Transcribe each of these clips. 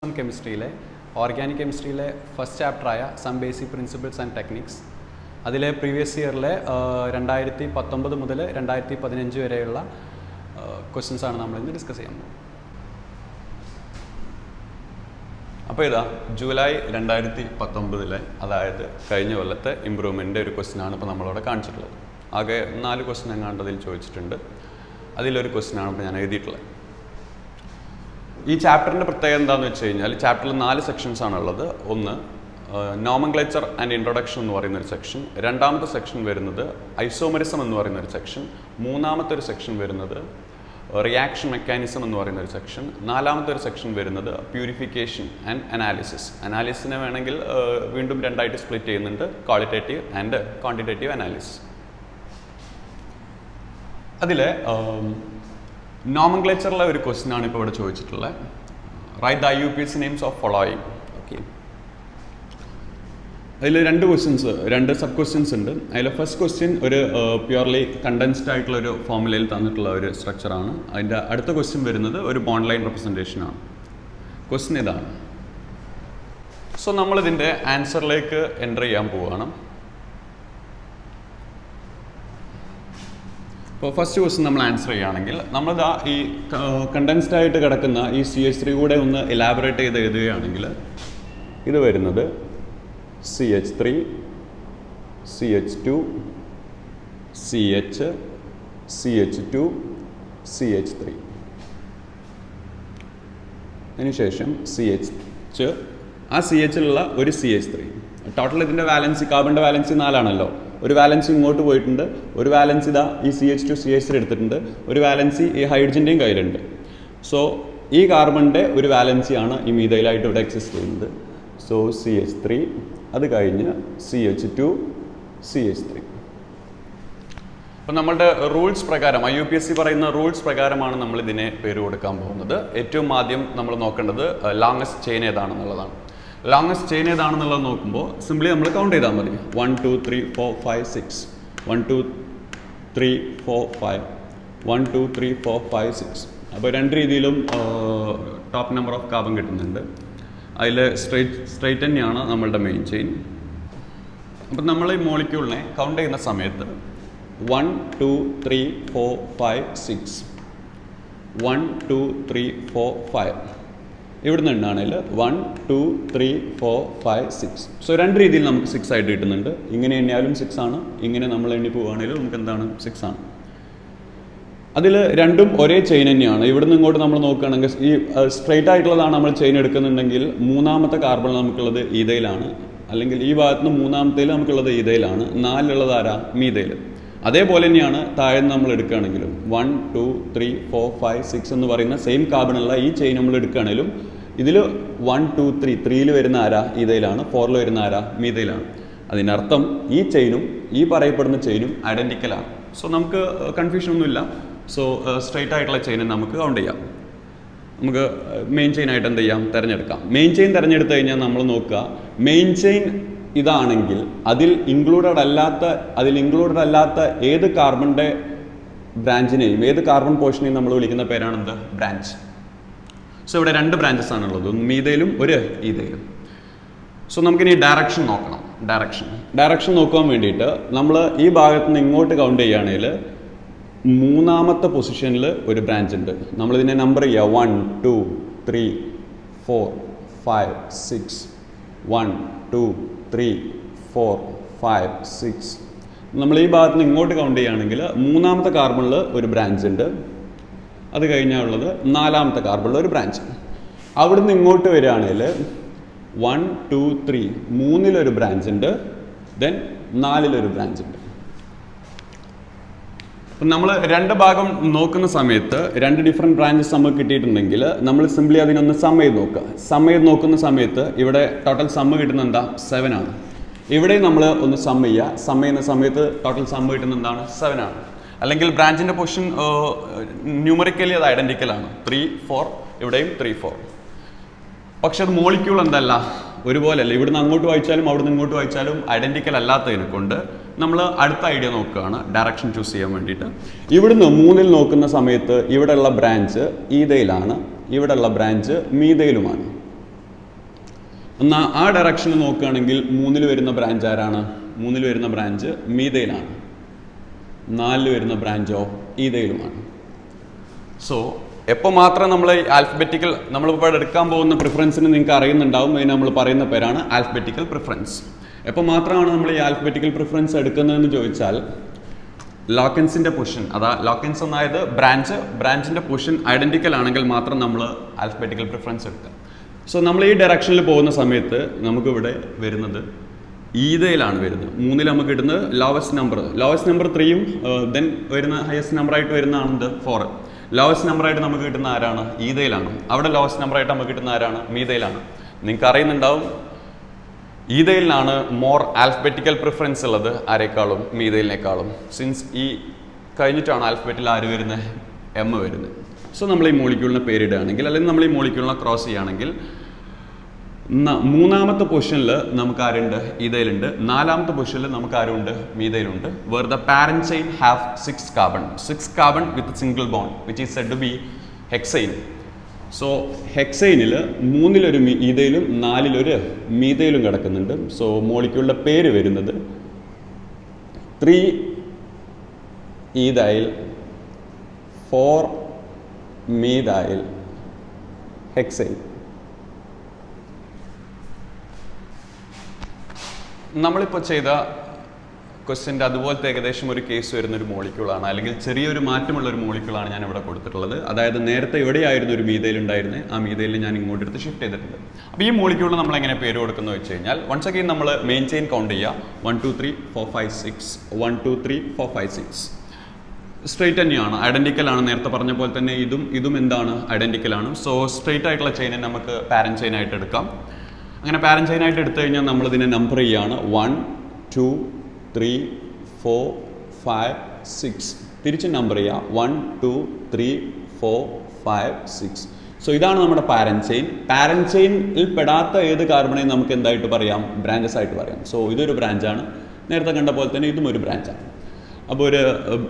കെമിസ്ട്രിയിലെ organic കെമിസ്ട്രിയിലെ first ചാപ്റ്ററായ some basic principles and techniques അതിലെ പ്രീവിയസ് ഇയറിലെ 2019 മുതൽ 2015 വരെയുള്ള ക്വസ്റ്റ്യൻസാണ് നമ്മളിന്ന് ഡിസ്കസ് ചെയ്യാൻ പോകുന്നത്. അപ്പോൾ ഇതാ ജൂലൈ 2019 അതായത് കഴിഞ്ഞ കൊല്ലത്തെ ഇമ്പ്രൂവ്മെൻ്റ് ഒരു ക്വസ്റ്റ്യനാണ് ഇപ്പോൾ നമ്മളവിടെ കാണിച്ചിട്ടുള്ളത്. ആകെ 4 ക്വസ്റ്റ്യൻ എങ്ങാണ്ടതിൽ ചോദിച്ചിട്ടുണ്ട്. അതിലൊരു ക്വസ്റ്റ്യനാണ് ഇപ്പോൾ ഞാൻ എഴുതിയിട്ടുള്ളത്. ഈ ചാപ്റ്ററിൻ്റെ പ്രത്യേകത എന്താണെന്ന് വെച്ച് കഴിഞ്ഞാൽ ചാപ്റ്ററിൽ 4 സെക്ഷൻസ് ആണുള്ളത്. ഒന്ന് നോമൻക്ലേച്ചർ ആൻഡ് ഇൻട്രൊഡക്ഷൻ എന്ന് പറയുന്നൊരു സെക്ഷൻ, രണ്ടാമത്തെ സെക്ഷൻ വരുന്നത് ഐസോമറിസം എന്ന് പറയുന്നൊരു സെക്ഷൻ, മൂന്നാമത്തെ ഒരു സെക്ഷൻ വരുന്നത് റിയാക്ഷൻ മെക്കാനിസം എന്ന് പറയുന്നൊരു സെക്ഷൻ, നാലാമത്തെ ഒരു സെക്ഷൻ വരുന്നത് പ്യൂരിഫിക്കേഷൻ ആൻഡ് അനാലിസിസ്. അനാലിസിനെ വേണമെങ്കിൽ വീണ്ടും രണ്ടായിട്ട് സ്പ്ലിറ്റ് ചെയ്യുന്നുണ്ട്, ക്വാളിറ്റേറ്റീവ് ആൻഡ് ക്വാണ്ടിറ്റേറ്റീവ് അനാലിസിസ്. അതിലെ നോമൻക്ലേച്ചറിലെ ഒരു ക്വസ്റ്റ്യൻ ആണ് ഇപ്പോൾ ഇവിടെ ചോദിച്ചിട്ടുള്ളത്. Write the IUPAC names of following. Okay, അതിൽ 2 സബ് ക്വസ്റ്റ്യൻസ് ഉണ്ട്. അതിൽ ഫസ്റ്റ് ക്വസ്റ്റ്യൻ ഒരു പ്യുവർലി കണ്ടൻസ്ഡ് ആയിട്ടുള്ളൊരു ഫോർമുലയിൽ തന്നിട്ടുള്ള ഒരു സ്ട്രക്ചറാണ്. അതിൻ്റെ അടുത്ത ക്വസ്റ്റ്യൻ വരുന്നത് ഒരു ബോണ്ട് ലൈൻ റെപ്രസെൻറ്റേഷനാണ്. ക്വസ്റ്റ്യൻ ഇതാണ്. സോ നമ്മളിതിൻ്റെ ആൻസറിലേക്ക് എൻ്റർ ചെയ്യാൻ പോവുകയാണ്. ഇപ്പോൾ ഫസ്റ്റ് ക്വസ്റ്റ്യൻ നമ്മൾ ആൻസർ ചെയ്യുകയാണെങ്കിൽ നമ്മളിതാ ഈ കണ്ടൻസ്ഡ് ആയിട്ട് കിടക്കുന്ന ഈ CH3 കൂടെ ഒന്ന് എലാബറേറ്റ് ചെയ്ത് എഴുതുകയാണെങ്കിൽ ഇത് വരുന്നത് CH3, CH2, CH, CH2, CH3, അതിനുശേഷം CH, ആ CHലുള്ള ഒരു CH3. ടോട്ടൽ ഇതിൻ്റെ വാലൻസി, കാർബണിൻ്റെ വാലൻസി 4 ആണല്ലോ. ഒരു വാലൻസി ഇങ്ങോട്ട് പോയിട്ടുണ്ട്, ഒരു വാലൻസി ഇതാ ഈ CH2 CH3 എടുത്തിട്ടുണ്ട്, ഒരു വാലൻസി ഈ ഹൈഡ്രജൻ്റെയും കയ്യിലുണ്ട്. സോ ഈ കാർബണിൻ്റെ ഒരു വാലൻസിയാണ് ഈ മീഥൈലായിട്ട് ഇവിടെ എക്സിസ്റ്റ് ചെയ്യുന്നത്. സോ CH3, അത് കഴിഞ്ഞ് CH2, CH3. അപ്പം നമ്മളുടെ റൂൾസ് പ്രകാരം IUPAC പറയുന്ന റൂൾസ് പ്രകാരമാണ് നമ്മൾ ഇതിനെ പേര് കൊടുക്കാൻ പോകുന്നത്. ഏറ്റവും ആദ്യം നമ്മൾ നോക്കേണ്ടത് ലോങ്സ്റ്റ് ചെയിൻ ഏതാണെന്നുള്ളതാണ്. ലോങ്സ്റ്റ് ചെയിൻ ഏതാണെന്നുള്ളത് നോക്കുമ്പോൾ സിംപ്ലി നമ്മൾ കൗണ്ട് ചെയ്താൽ മതി. 1 2 3 4 5 6 1 2 3 4 5 1 2 3 4 5 6. അപ്പോൾ 2 രീതിയിലും ടോപ്പ് നമ്പർ ഓഫ് കാർബൺ കിട്ടുന്നുണ്ട്. അതിൽ സ്ട്രെയിറ്റ് തന്നെയാണ് നമ്മളുടെ മെയിൻ ചെയിൻ. അപ്പം നമ്മൾ ഈ മോളിക്യൂളിനെ കൗണ്ട് ചെയ്യുന്ന സമയത്ത് 1 2 3 4 5 6 1 2 3 4 5 ഇവിടുന്ന് ഉണ്ടാണെങ്കിൽ 1 2 3 4 5 6. സോ 2 രീതിയിൽ നമുക്ക് 6 ആയിട്ട് കിട്ടുന്നുണ്ട്. ഇങ്ങനെ എണ്ണിയാലും 6 ആണ്, ഇങ്ങനെ നമ്മൾ എണ്ണി പോവുകയാണെങ്കിലും നമുക്ക് എന്താണ് 6 ആണ്. അതിൽ രണ്ടും ഒരേ ചെയിൻ തന്നെയാണ്. ഇവിടുന്ന് ഇങ്ങോട്ട് നമ്മൾ നോക്കുകയാണെങ്കിൽ ഈ സ്ട്രെയിറ്റ് ആയിട്ടുള്ളതാണ് നമ്മൾ ചെയിൻ എടുക്കുന്നുണ്ടെങ്കിൽ മൂന്നാമത്തെ കാർബൺ നമുക്കുള്ളത് ഈഥൈലാണ്, അല്ലെങ്കിൽ ഈ ഭാഗത്ത് നിന്ന് മൂന്നാമത്തേൽ നമുക്കുള്ളത് ഈഥൈലാണ്, 4 ആരാ മീഥൈൽ. അതേപോലെ തന്നെയാണ് താഴെ നമ്മൾ എടുക്കുകയാണെങ്കിലും 1 2 3 4 5 6 എന്ന് പറയുന്ന സെയിം കാർബണുള്ള ഈ ചെയിൻ നമ്മൾ എടുക്കുകയാണെങ്കിലും ഇതിൽ 1 2 3 3ൽ വരുന്ന ആരാ ഈഥൈലാണ്, 4ൽ വരുന്ന ആരാ മീഥൈലാണ്. അതിനർത്ഥം ഈ ചെയിനും ഈ പറയപ്പെടുന്ന ചെയിനും ഐഡൻറ്റിക്കലാണ്. സോ നമുക്ക് കൺഫ്യൂഷൻ ഒന്നുമില്ല. സോ സ്ട്രെയിറ്റ് ആയിട്ടുള്ള ചെയിനെ നമുക്ക് കൗണ്ട് ചെയ്യാം. നമുക്ക് മെയിൻ ചെയിനായിട്ട് എന്ത് ചെയ്യാം, തിരഞ്ഞെടുക്കാം. മെയിൻ ചെയിൻ തിരഞ്ഞെടുത്ത് കഴിഞ്ഞാൽ നമ്മൾ നോക്കുക, മെയിൻ ചെയിൻ ഇതാണെങ്കിൽ അതിൽ ഇൻക്ലൂഡഡ് അല്ലാത്ത ഏത് കാർബണിൻ്റെ ബ്രാഞ്ചിനെയും ഏത് കാർബൺ പോർഷനെയും നമ്മൾ വിളിക്കുന്ന പേരാണെന്ത്, ബ്രാഞ്ച്. സോ ഇവിടെ 2 ബ്രാഞ്ചസ് ആണുള്ളത്, ഒന്ന് മീഥൈലും ഒരു ഈഥൈലും. സോ നമുക്കിനി ഡയറക്ഷൻ നോക്കണം. ഡയറക്ഷൻ നോക്കാൻ വേണ്ടിയിട്ട് നമ്മൾ ഈ ഭാഗത്ത് നിന്ന് ഇങ്ങോട്ട് കൗണ്ട് ചെയ്യുകയാണെങ്കിൽ മൂന്നാമത്തെ പൊസിഷനിൽ ഒരു ബ്രാഞ്ച് ഉണ്ട്. നമ്മളിതിനെ നമ്പർ ചെയ്യുക 1 2 3 4 5 6 1 2 3 4 5 6. നമ്മൾ ഈ ഭാഗത്ത് നിന്ന് ഇങ്ങോട്ട് കൗണ്ട് ചെയ്യുകയാണെങ്കിൽ മൂന്നാമത്തെ കാർബണിൽ ഒരു ബ്രാഞ്ച് ഉണ്ട്. അത് കഴിഞ്ഞാലുള്ളത് 4ാമത്തെ കാർബണിൽ ഒരു ബ്രാഞ്ച്. അവിടുന്ന് ഇങ്ങോട്ട് വരികയാണെങ്കിൽ 1 2 3 3ലൊരു ബ്രാഞ്ച് ഉണ്ട്, ദെൻ 4ലൊരു ബ്രാഞ്ച് ഉണ്ട്. അപ്പം നമ്മൾ 2 ഭാഗം നോക്കുന്ന സമയത്ത് 2 ഡിഫറെൻറ്റ് ബ്രാഞ്ചസ് നമുക്ക് കിട്ടിയിട്ടുണ്ടെങ്കിൽ നമ്മൾ സിംപ്ലി അതിനൊന്ന് സം ചെയ്ത് നോക്കുന്ന സമയത്ത് ഇവിടെ ടോട്ടൽ സമ്മ് കിട്ടുന്നത് എന്താ, 7 ആണ്. ഇവിടെ നമ്മൾ ഒന്ന് സം ചെയ്യുന്ന സമയത്ത് ടോട്ടൽ സമ്മ് കിട്ടുന്നത് എന്താണ്, 7 ആണ്. അല്ലെങ്കിൽ ബ്രാഞ്ചിൻ്റെ പൊസിഷൻ ന്യൂമറിക്കലി അത് ഐഡൻറ്റിക്കലാണ്, 3 4 ഇവിടെയും 3 4. പക്ഷെ അത് മോളിക്യൂൾ എന്തല്ല, ഒരുപോലെയല്ല. ഇവിടുന്ന് അങ്ങോട്ട് വായിച്ചാലും അവിടുന്ന് ഇങ്ങോട്ട് വായിച്ചാലും ഐഡൻറ്റിക്കൽ അല്ലാത്തതിനെ കൊണ്ട് നമ്മൾ അടുത്ത ഐഡിയ നോക്കുകയാണ് ഡയറക്ഷൻ ചൂസ് ചെയ്യാൻ വേണ്ടിയിട്ട്. ഇവിടുന്ന് 3ൽ നോക്കുന്ന സമയത്ത് ഇവിടെയുള്ള ബ്രാഞ്ച് ഈഥൈലാണ്, ഇവിടെയുള്ള ബ്രാഞ്ച് മീഥൈലുമാണ്. എന്നാൽ ആ ഡയറക്ഷനിൽ നോക്കുകയാണെങ്കിൽ 3-ൽ വരുന്ന ബ്രാഞ്ച് ആരാണ്? 3-ൽ വരുന്ന ബ്രാഞ്ച് മീഥൈലാണ്. 4-ൽ വരുന്ന ബ്രാഞ്ചോ ഈഥൈലുമാണ്. സോ എപ്പോൾ മാത്രം നമ്മൾ ആൽഫബറ്റിക്കൽ നമ്മളിപ്പോൾ എടുക്കാൻ പോകുന്ന പ്രിഫറൻസിന് നിങ്ങൾക്ക് അറിയുന്നുണ്ടാവും. അതിന് നമ്മൾ പറയുന്ന പേരാണ് ആൽഫബറ്റിക്കൽ പ്രിഫറൻസ്. എപ്പോൾ മാത്രമാണ് നമ്മൾ ഈ ആൽഫബറ്റിക്കൽ പ്രിഫറൻസ് എടുക്കുന്നതെന്ന് ചോദിച്ചാൽ ലോക്കൻസിൻ്റെ പൊസിഷൻ, ലോക്കൻസ് എന്നായത് ബ്രാഞ്ചിൻ്റെ പൊസിഷൻ ഐഡൻറ്റിക്കൽ ആണെങ്കിൽ മാത്രം നമ്മൾ ആൽഫബറ്റിക്കൽ പ്രിഫറൻസ് എടുക്കുക. സോ നമ്മൾ ഈ ഡയറക്ഷനിൽ പോകുന്ന സമയത്ത് നമുക്കിവിടെ വരുന്നത് ഈഥൈലാണ് വരുന്നത്. 3-ൽ നമുക്ക് കിട്ടുന്നത് ലോവസ്റ്റ് നമ്പർ 3-യും ദെൻ വരുന്ന ഹയസ്റ്റ് നമ്പറായിട്ട് വരുന്നതാണ് 4. ലോവസ്റ്റ് നമ്പറായിട്ട് നമുക്ക് കിട്ടുന്ന ആരാണ്? ഈഥൈലാണ്. അവിടെ ലോവസ്റ്റ് നമ്പറായിട്ട് നമുക്ക് കിട്ടുന്ന ആരാണ്? മീഥൈലാണ്. നിങ്ങൾക്ക് അറിയുന്നുണ്ടാവും ഈഥൈലിനാണ് മോർ ആൽഫബറ്റിക്കൽ പ്രിഫറൻസ് ഉള്ളത് ആരെക്കാളും? മീഥൈലിനേക്കാളും. സിൻസ് ഈ കഴിഞ്ഞിട്ടാണ് ആൽഫബറ്റിൽ ആര് വരുന്നത്? എം വരുന്നത്. സോ നമ്മൾ ഈ മോളിക്യൂളിനെ പേരിടുകയാണെങ്കിൽ അല്ലെങ്കിൽ നമ്മൾ ഈ മോളിക്യൂളിനെ ക്രോസ് ചെയ്യുകയാണെങ്കിൽ 3-ാമത്തെ പൊസിഷനിൽ നമുക്ക് ആരുണ്ട്? ഈഥൈലുണ്ട്. 4-ാമത്തെ പൊസിഷനിൽ നമുക്ക് ആരുണ്ട്? മീഥൈലുണ്ട്. Where the parent chain have 6 carbon with single bond which is said to be hexane. So ഹെക്സൈനിൽ 3-ലൊരു ഈഥൈലും 4-ലൊരു മീഥൈലും കിടക്കുന്നുണ്ട്. സോ മോളിക്യൂളിൻ്റെ പേര് വരുന്നത് 3 ഈഥൈൽ 4 മീഥൈൽ ഹെക്സൈൻ. നമ്മളിപ്പോൾ ചെയ്ത ക്വസ്റ്റ്യൻ്റെ അതുപോലത്തെ ഏകദേശം ഒരു കേസ് വരുന്നൊരു മോളിക്യൂളാണ്, അല്ലെങ്കിൽ ചെറിയൊരു മാറ്റമുള്ള ഒരു മോളിക്യൂളാണ് ഞാൻ ഇവിടെ കൊടുത്തിട്ടുള്ളത്. അതായത് നേരത്തെ എവിടെയായിരുന്നു ഒരു മീഥൈൽ ഉണ്ടായിരുന്നത്, ആ മീഥൈലിൽ ഞാൻ ഇങ്ങോട്ട് എടുത്ത് ഷിഫ്റ്റ് ചെയ്തിട്ടുണ്ട്. അപ്പോൾ ഈ മോളിക്യൂളിന് നമ്മൾ എങ്ങനെ പേര് കൊടുക്കുന്നത് വെച്ച് കഴിഞ്ഞാൽ വൺസ് അഗെയിൻ നമ്മൾ മെയിൻ ചെയിൻ കൗണ്ട് ചെയ്യുക. 1 2 3 4 5 6 1 2 3 4 5 6 സ്ട്രെയിറ്റ് തന്നെയാണ്, ഐഡൻറ്റിക്കൽ ആണ്. നേരത്തെ പറഞ്ഞ പോലെ തന്നെ ഇതും എന്താണ്? ഐഡൻറ്റിക്കൽ ആണ്. സോ സ്ട്രെയിറ്റ് ആയിട്ടുള്ള ചെയിനെ നമുക്ക് പാരന്റ് ചെയിൻ ആയിട്ട് എടുക്കാം. അങ്ങനെ പാരന്റ് ചെയിൻ ആയിട്ട് എടുത്തു കഴിഞ്ഞാൽ നമ്മളിതിനെ നമ്പർ ചെയ്യുകയാണ് 1 2 3 4 5 6. തിരിച്ച് നമ്പർ ചെയ്യുക 1 2 3 4 5 6. സോ ഇതാണ് നമ്മുടെ പാരന്റ് ചെയിൻ. പാരന്റ് ചെയിനിൽ പെടാത്ത ഏത് കാർബണേയും നമുക്ക് എന്തായിട്ട് പറയാം? ബ്രാഞ്ചസ് ആയിട്ട് പറയാം. സോ ഇതൊരു ബ്രാഞ്ചാണ്. നേരത്തെ കണ്ട പോലെ തന്നെ ഇതും ഒരു ബ്രാഞ്ചാണ്. അപ്പോൾ ഒരു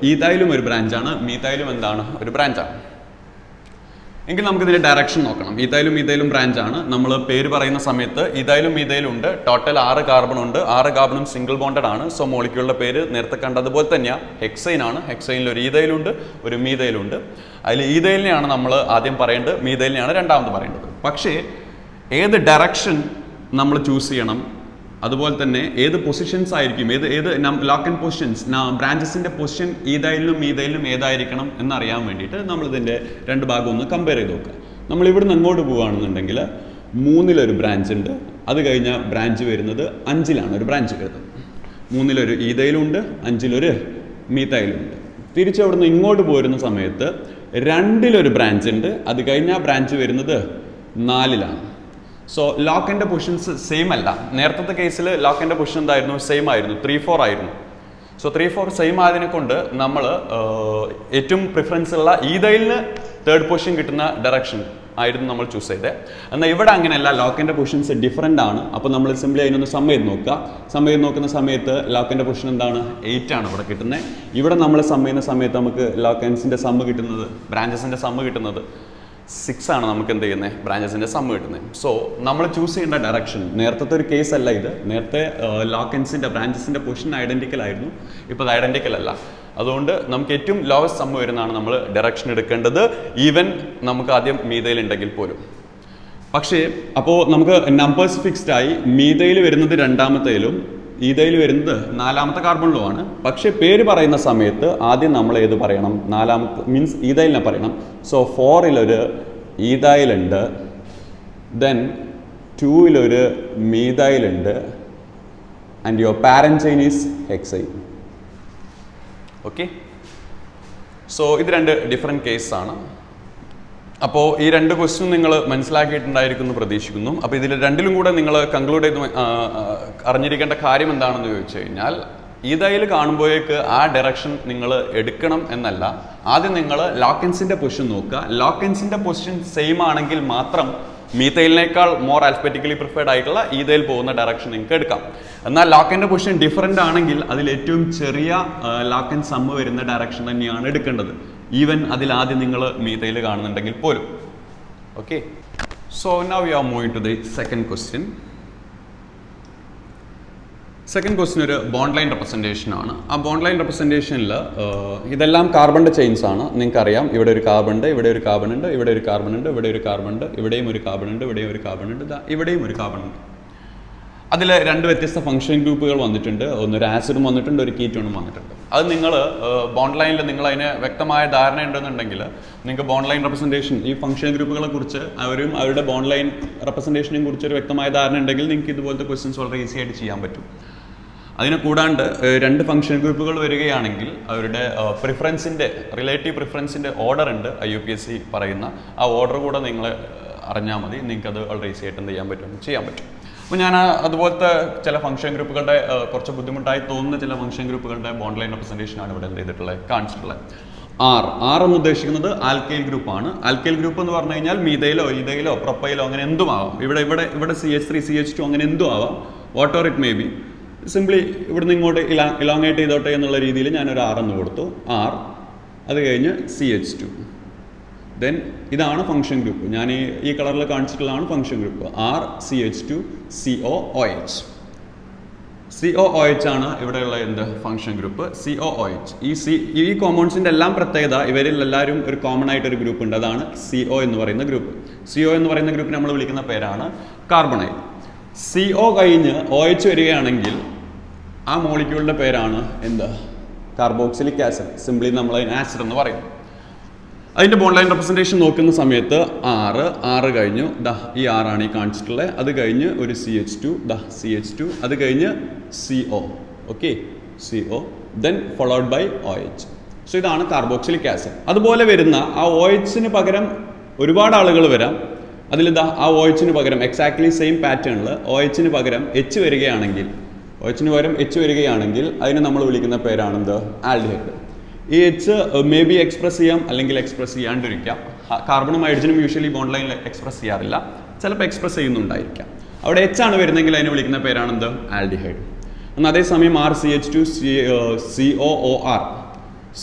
ഈഥൈലും ഒരു ബ്രാഞ്ചാണ്, മീഥൈലും എന്താണ്? ഒരു ബ്രാഞ്ചാണ്. എങ്കിൽ നമുക്കിതിൻ്റെ ഡയറക്ഷൻ നോക്കണം. ഈഥൈലും ബ്രാഞ്ചാണ്. നമ്മൾ പേര് പറയുന്ന സമയത്ത് ഈഥൈലും മീഥൈലും ഉണ്ട്. ടോട്ടൽ 6 കാർബൺ ഉണ്ട്. 6 കാർബണും സിംഗിൾ ബോണ്ടഡ് ആണ്. സോ മോളിക്യൂളിൻ്റെ പേര് നേരത്തെ കണ്ടതുപോലെ തന്നെയാണ്, ഹെക്സൈൻ ആണ്. ഹെക്സൈനിൽ ഒരു ഈഥൈലുണ്ട്, ഒരു മീഥൈലുണ്ട്. അതിൽ ഈഥൈലിനെയാണ് നമ്മൾ ആദ്യം പറയേണ്ടത്, മീഥൈലിനെയാണ് രണ്ടാമത് പറയേണ്ടത്. പക്ഷേ ഏത് ഡയറക്ഷൻ നമ്മൾ ചൂസ് ചെയ്യണം, അതുപോലെ തന്നെ ഏത് പൊസിഷൻസ് ആയിരിക്കും, ഏത് ലോക്ക് ആൻഡ് പൊസിഷൻസ്, ബ്രാഞ്ചസിൻ്റെ പൊസിഷൻ ഈഥൈലിനും മീഥൈലിനും ഏതായിരിക്കണം എന്നറിയാൻ വേണ്ടിയിട്ട് നമ്മളിതിൻ്റെ രണ്ട് ഭാഗം ഒന്ന് കമ്പയർ ചെയ്ത് നോക്കുക. നമ്മൾ ഇവിടുന്ന് അങ്ങോട്ട് പോവുകയാണെന്നുണ്ടെങ്കിൽ 3-ലൊരു ബ്രാഞ്ച് ഉണ്ട്. അത് കഴിഞ്ഞ ബ്രാഞ്ച് വരുന്നത് 5-ലാണ് ഒരു ബ്രാഞ്ച് വരുന്നത്. 3-ലൊരു ഈഥൈലുണ്ട്, 5-ലൊരു മീഥൈലുണ്ട്. തിരിച്ചവിടുന്ന് ഇങ്ങോട്ട് പോരുന്ന സമയത്ത് 2-ലൊരു ബ്രാഞ്ച് ഉണ്ട്. അത് കഴിഞ്ഞ ബ്രാഞ്ച് വരുന്നത് 4-ലാണ്. സോ ലോക്കിൻ്റെ പൊസിഷൻസ് സെയിം അല്ല. നേരത്തെ കേസിൽ ലോക്കിൻ്റെ പൊസിഷൻ എന്തായിരുന്നു? സെയിം ആയിരുന്നു, 3 4 ആയിരുന്നു. സോ 3 4 സെയിം ആയതിനെ കൊണ്ട് നമ്മൾ ഏറ്റവും പ്രിഫറൻസ് ഉള്ള ഈഥൈലിന് 3rd പൊസിഷൻ കിട്ടുന്ന ഡയറക്ഷൻ ആയിരുന്നു നമ്മൾ ചൂസ് ചെയ്തത്. എന്നാൽ ഇവിടെ അങ്ങനെയല്ല, ലോക്കിൻ്റെ പൊസിഷൻസ് ഡിഫറൻ്റ് ആണ്. അപ്പോൾ നമ്മൾ സിംപ്ലി അതിനൊന്ന് സം ചെയ്ത് നോക്കുക. സം ചെയ്ത് നോക്കുന്ന സമയത്ത് ലോക്കിൻ്റെ പൊസിഷൻ എന്താണ്? 8 ആണ് ഇവിടെ കിട്ടുന്നത്. ഇവിടെ നമ്മൾ സം ചെയ്യുന്ന സമയത്ത് നമുക്ക് ലോക്കൻസിൻ്റെ സമ്മ് കിട്ടുന്നത്, ബ്രാഞ്ചസിൻ്റെ സമ്മ് കിട്ടുന്നത് 6 ആണ്. നമുക്ക് എന്ത് ചെയ്യുന്നത്? ബ്രാഞ്ചസിൻ്റെ സമ്മ് കിട്ടുന്നത്. സോ നമ്മൾ ചൂസ് ചെയ്യേണ്ട ഡയറക്ഷൻ നേരത്തെ ഒരു കേസ് അല്ല ഇത്. നേരത്തെ ലോക്കൻസിൻ്റെ ബ്രാഞ്ചസിൻ്റെ പൊസിഷൻ ഐഡൻറ്റിക്കൽ ആയിരുന്നു, ഇപ്പോൾ അത് ഐഡൻറ്റിക്കൽ അല്ല. അതുകൊണ്ട് നമുക്ക് ഏറ്റവും ലോവസ്റ്റ് സമ്മ് വരുന്നതാണ് നമ്മൾ ഡയറക്ഷൻ എടുക്കേണ്ടത്, ഈവൻ നമുക്ക് ആദ്യം മീഥൈൽ ഉണ്ടെങ്കിൽ പോലും. പക്ഷേ അപ്പോൾ നമുക്ക് നമ്പേഴ്സ് ഫിക്സ്ഡ് ആയി. മീഥൈൽ വരുന്നത് 2-ാമത്തേലും ഈഥൈൽ വരുന്നത് 4-ാമത്തെ കാർബണിലുമാണ്. പക്ഷേ പേര് പറയുന്ന സമയത്ത് ആദ്യം നമ്മൾ ഏത് പറയണം? 4-ാമത്തെ മീൻസ് ഈഥൈലിനെ പറയണം. സോ 4-ലൊരു ഈഥൈലുണ്ട്, ദെൻ 2-ലൊരു മീഥൈലുണ്ട്, and your parent chain is hexane. Okay, so ഇത് 2 ഡിഫറെൻറ്റ് കേസാണ്. അപ്പോൾ ഈ 2 ക്വസ്റ്റ്യൻ നിങ്ങൾ മനസ്സിലാക്കിയിട്ടുണ്ടായിരിക്കുമെന്ന് പ്രതീക്ഷിക്കുന്നു. അപ്പോൾ ഇതിൽ 2-ലും കൂടെ നിങ്ങൾ കൺക്ലൂഡ് ചെയ്ത് അറിഞ്ഞിരിക്കേണ്ട കാര്യം എന്താണെന്ന് ചോദിച്ചു കഴിഞ്ഞാൽ, ഈഥൈൽ കാണുമ്പോഴേക്ക് ആ ഡയറക്ഷൻ നിങ്ങൾ എടുക്കണം എന്നല്ല. ആദ്യം നിങ്ങൾ ലോക്കൻസിൻ്റെ പൊസിഷൻ നോക്കുക. ലോക്കൻസിൻ്റെ പൊസിഷൻ സെയിം ആണെങ്കിൽ മാത്രം മീഥൈലിനേക്കാൾ മോർ ആൽഫബറ്റിക്കലി പ്രിഫേർഡ് ആയിട്ടുള്ള ഈഥൈൽ പോകുന്ന ഡയറക്ഷൻ നിങ്ങൾക്ക് എടുക്കാം. എന്നാൽ ലോക്കൻ്റെ പൊസിഷൻ ഡിഫറൻ്റ് ആണെങ്കിൽ അതിൽ ഏറ്റവും ചെറിയ ലോക്കൻ സമ്മ് വരുന്ന ഡയറക്ഷൻ തന്നെയാണ് എടുക്കേണ്ടത്, ഈവൻ അതിൽ ആദ്യം നിങ്ങൾ മീഥൈൽ കാണുന്നുണ്ടെങ്കിൽ പോലും. Okay, so now we are moving to the second question. Second question ഒരു ബോണ്ട് ലൈൻ റെപ്രസെൻറ്റേഷൻ ആണ്. ആ ബോണ്ട് ലൈൻ റെപ്രസെൻറ്റേഷനിൽ ഇതെല്ലാം കാർബണിൻ്റെ ചെയിൻസ് ആണ്. നിങ്ങൾക്കറിയാം ഇവിടെ ഒരു കാർബൺ ഉണ്ട്, ഇവിടെ ഒരു കാർബൺ ഉണ്ട്, ഇവിടെ ഒരു കാർബൺ ഉണ്ട്, ഇവിടെ ഒരു കാർബൺ ഉണ്ട്, ഇവിടെയും ഒരു കാർബൺ ഉണ്ട്, ഇവിടെയും ഒരു കാർബൺ ഉണ്ട്, ഇവിടെയും ഒരു കാർബൺ ഉണ്ട്. അതിൽ രണ്ട് വ്യത്യസ്ത ഫംഗ്ഷൻ ഗ്രൂപ്പുകൾ വന്നിട്ടുണ്ട്. ഒന്നൊരു ആസിഡും വന്നിട്ടുണ്ട്, ഒരു കീറ്റോണും വന്നിട്ടുണ്ട്. അത് നിങ്ങൾ ബോണ്ട് ലൈനിൽ നിങ്ങൾ അതിന് വ്യക്തമായ ധാരണ ഉണ്ടെന്നുണ്ടെങ്കിൽ നിങ്ങൾക്ക് ബോണ്ട് ലൈൻ റെപ്രസെൻറ്റേഷൻ ഈ ഫംഗ്ഷൻ ഗ്രൂപ്പുകളെ കുറിച്ച് അവരുടെ ബോണ്ട് ലൈൻ റെപ്രസെൻറ്റേഷനെയും കുറിച്ച് ഒരു വ്യക്തമായ ധാരണ ഉണ്ടെങ്കിൽ നിങ്ങൾക്ക് ഇതുപോലത്തെ ക്വസ്റ്റ്യൻസ് വളരെ ഈസി ആയിട്ട് ചെയ്യാൻ പറ്റും. അതിനെ കൂടാണ്ട് രണ്ട് ഫംഗ്ഷൻ ഗ്രൂപ്പുകൾ വരികയാണെങ്കിൽ അവരുടെ റിലേറ്റീവ് പ്രിഫറൻസിൻ്റെ ഓർഡർ ഉണ്ട് IUPAC പറയുന്ന. ആ ഓർഡർ കൂടെ നിങ്ങൾ അറിഞ്ഞാൽ മതി, നിങ്ങൾക്കത് വളരെ ഈസി ആയിട്ട് ചെയ്യാൻ പറ്റും. അപ്പോൾ ഞാൻ അതുപോലത്തെ ചില ഫംഗ്ഷൻ ഗ്രൂപ്പുകളുടെ കുറച്ച് ബുദ്ധിമുട്ടായി തോന്നുന്ന ചില ഫംഗ്ഷൻ ഗ്രൂപ്പുകളുടെ ബോണ്ട് ലൈൻ റെപ്രസെൻറ്റേഷനാണ് ഇവിടെ എന്ത് ചെയ്തിട്ടുള്ളത്, കാണിച്ചിട്ടുള്ളത്. ആർ എന്ന് ഉദ്ദേശിക്കുന്നത് ആൽക്കൈൽ ഗ്രൂപ്പാണ്. ആൽക്കൈൽ ഗ്രൂപ്പ് എന്ന് പറഞ്ഞു കഴിഞ്ഞാൽ മീഥൈലോ ഈഥൈലോ പ്രൊപ്പൈലോ അങ്ങനെ എന്തും ആവാം. ഇവിടെ CH3 CH2 അങ്ങനെ എന്തും ആവാം, what ever it may be. Simply ഇവിടുന്ന് ഇങ്ങോട്ട് ഇലോങ്ങേറ്റ് ചെയ്തോട്ടെ എന്നുള്ള രീതിയിൽ ഞാനൊരു R എന്ന് കൊടുത്തു. R അത് കഴിഞ്ഞ് CH2. ദെൻ ഇതാണ് ഫംഗ്ഷൻ ഗ്രൂപ്പ്. ഞാൻ ഈ കളറിൽ കാണിച്ചിട്ടുള്ളതാണ് function group. R CH2 COOH. COOH ആണ് ഇവിടെയുള്ള എന്ത് ഫംഗ്ഷൻ ഗ്രൂപ്പ്, COOH. ഈ കോമ്പൗണ്ട്സിൻ്റെ എല്ലാം പ്രത്യേകത ഇവരിൽ എല്ലാവരും ഒരു കോമൺ ആയിട്ടൊരു ഗ്രൂപ്പ് ഉണ്ട്, അതാണ് CO എന്ന് പറയുന്ന ഗ്രൂപ്പ്. CO എന്ന് പറയുന്ന ഗ്രൂപ്പിനെ നമ്മൾ വിളിക്കുന്ന പേരാണ് കാർബണൈൽ. CO കഴിഞ്ഞ് OH വരികയാണെങ്കിൽ ആ മോളിക്യൂളിൻ്റെ പേരാണ് എന്ത്, കാർബോക്സിലിക് ആസിഡ്. സിംപ്ലി നമ്മൾ അതിന് ആസിഡ് എന്ന് പറയും. അതിൻ്റെ ബോണ്ട് ലൈൻ റെപ്രസെൻറ്റേഷൻ നോക്കുന്ന സമയത്ത് R കഴിഞ്ഞു ഈ R ആണ് ഈ കാണിച്ചിട്ടുള്ളത്. അത് കഴിഞ്ഞ് ഒരു CH2 CH2, അത് കഴിഞ്ഞ് CO, okay, CO, then followed by OH. So ഇതാണ് കാർബോക്സിലിക് ആസിഡ്. അതുപോലെ വരുന്ന ആ OH-ന് പകരം ഒരുപാട് ആളുകൾ വരാം. അതിലിതാ ആ OH-ന് പകരം എക്സാക്ട്ലി സെയിം പാറ്റേണിൽ OH-ന് പകരം H വരികയാണെങ്കിൽ അതിനെ നമ്മൾ വിളിക്കുന്ന പേരാണെന്ത്, ആൽഡിഹൈഡ്. ഈ H മേ ബി എക്സ്പ്രസ് ചെയ്യാം, അല്ലെങ്കിൽ എക്സ്പ്രസ് ചെയ്യാണ്ടിരിക്കാം. കാർബണും ഹൈഡ്രജനും യൂഷ്വലി ബോണ്ട് ലൈനിൽ എക്സ്പ്രസ് ചെയ്യാറില്ല, ചിലപ്പോൾ എക്സ്പ്രസ് ചെയ്യുന്നുണ്ടായിരിക്കാം. അവിടെ H ആണ് വരുന്നെങ്കിൽ അതിനെ വിളിക്കുന്ന പേരാണെന്ത്, ആൽഡിഹൈഡ്. എന്നാൽ അതേസമയം RCH2 COOR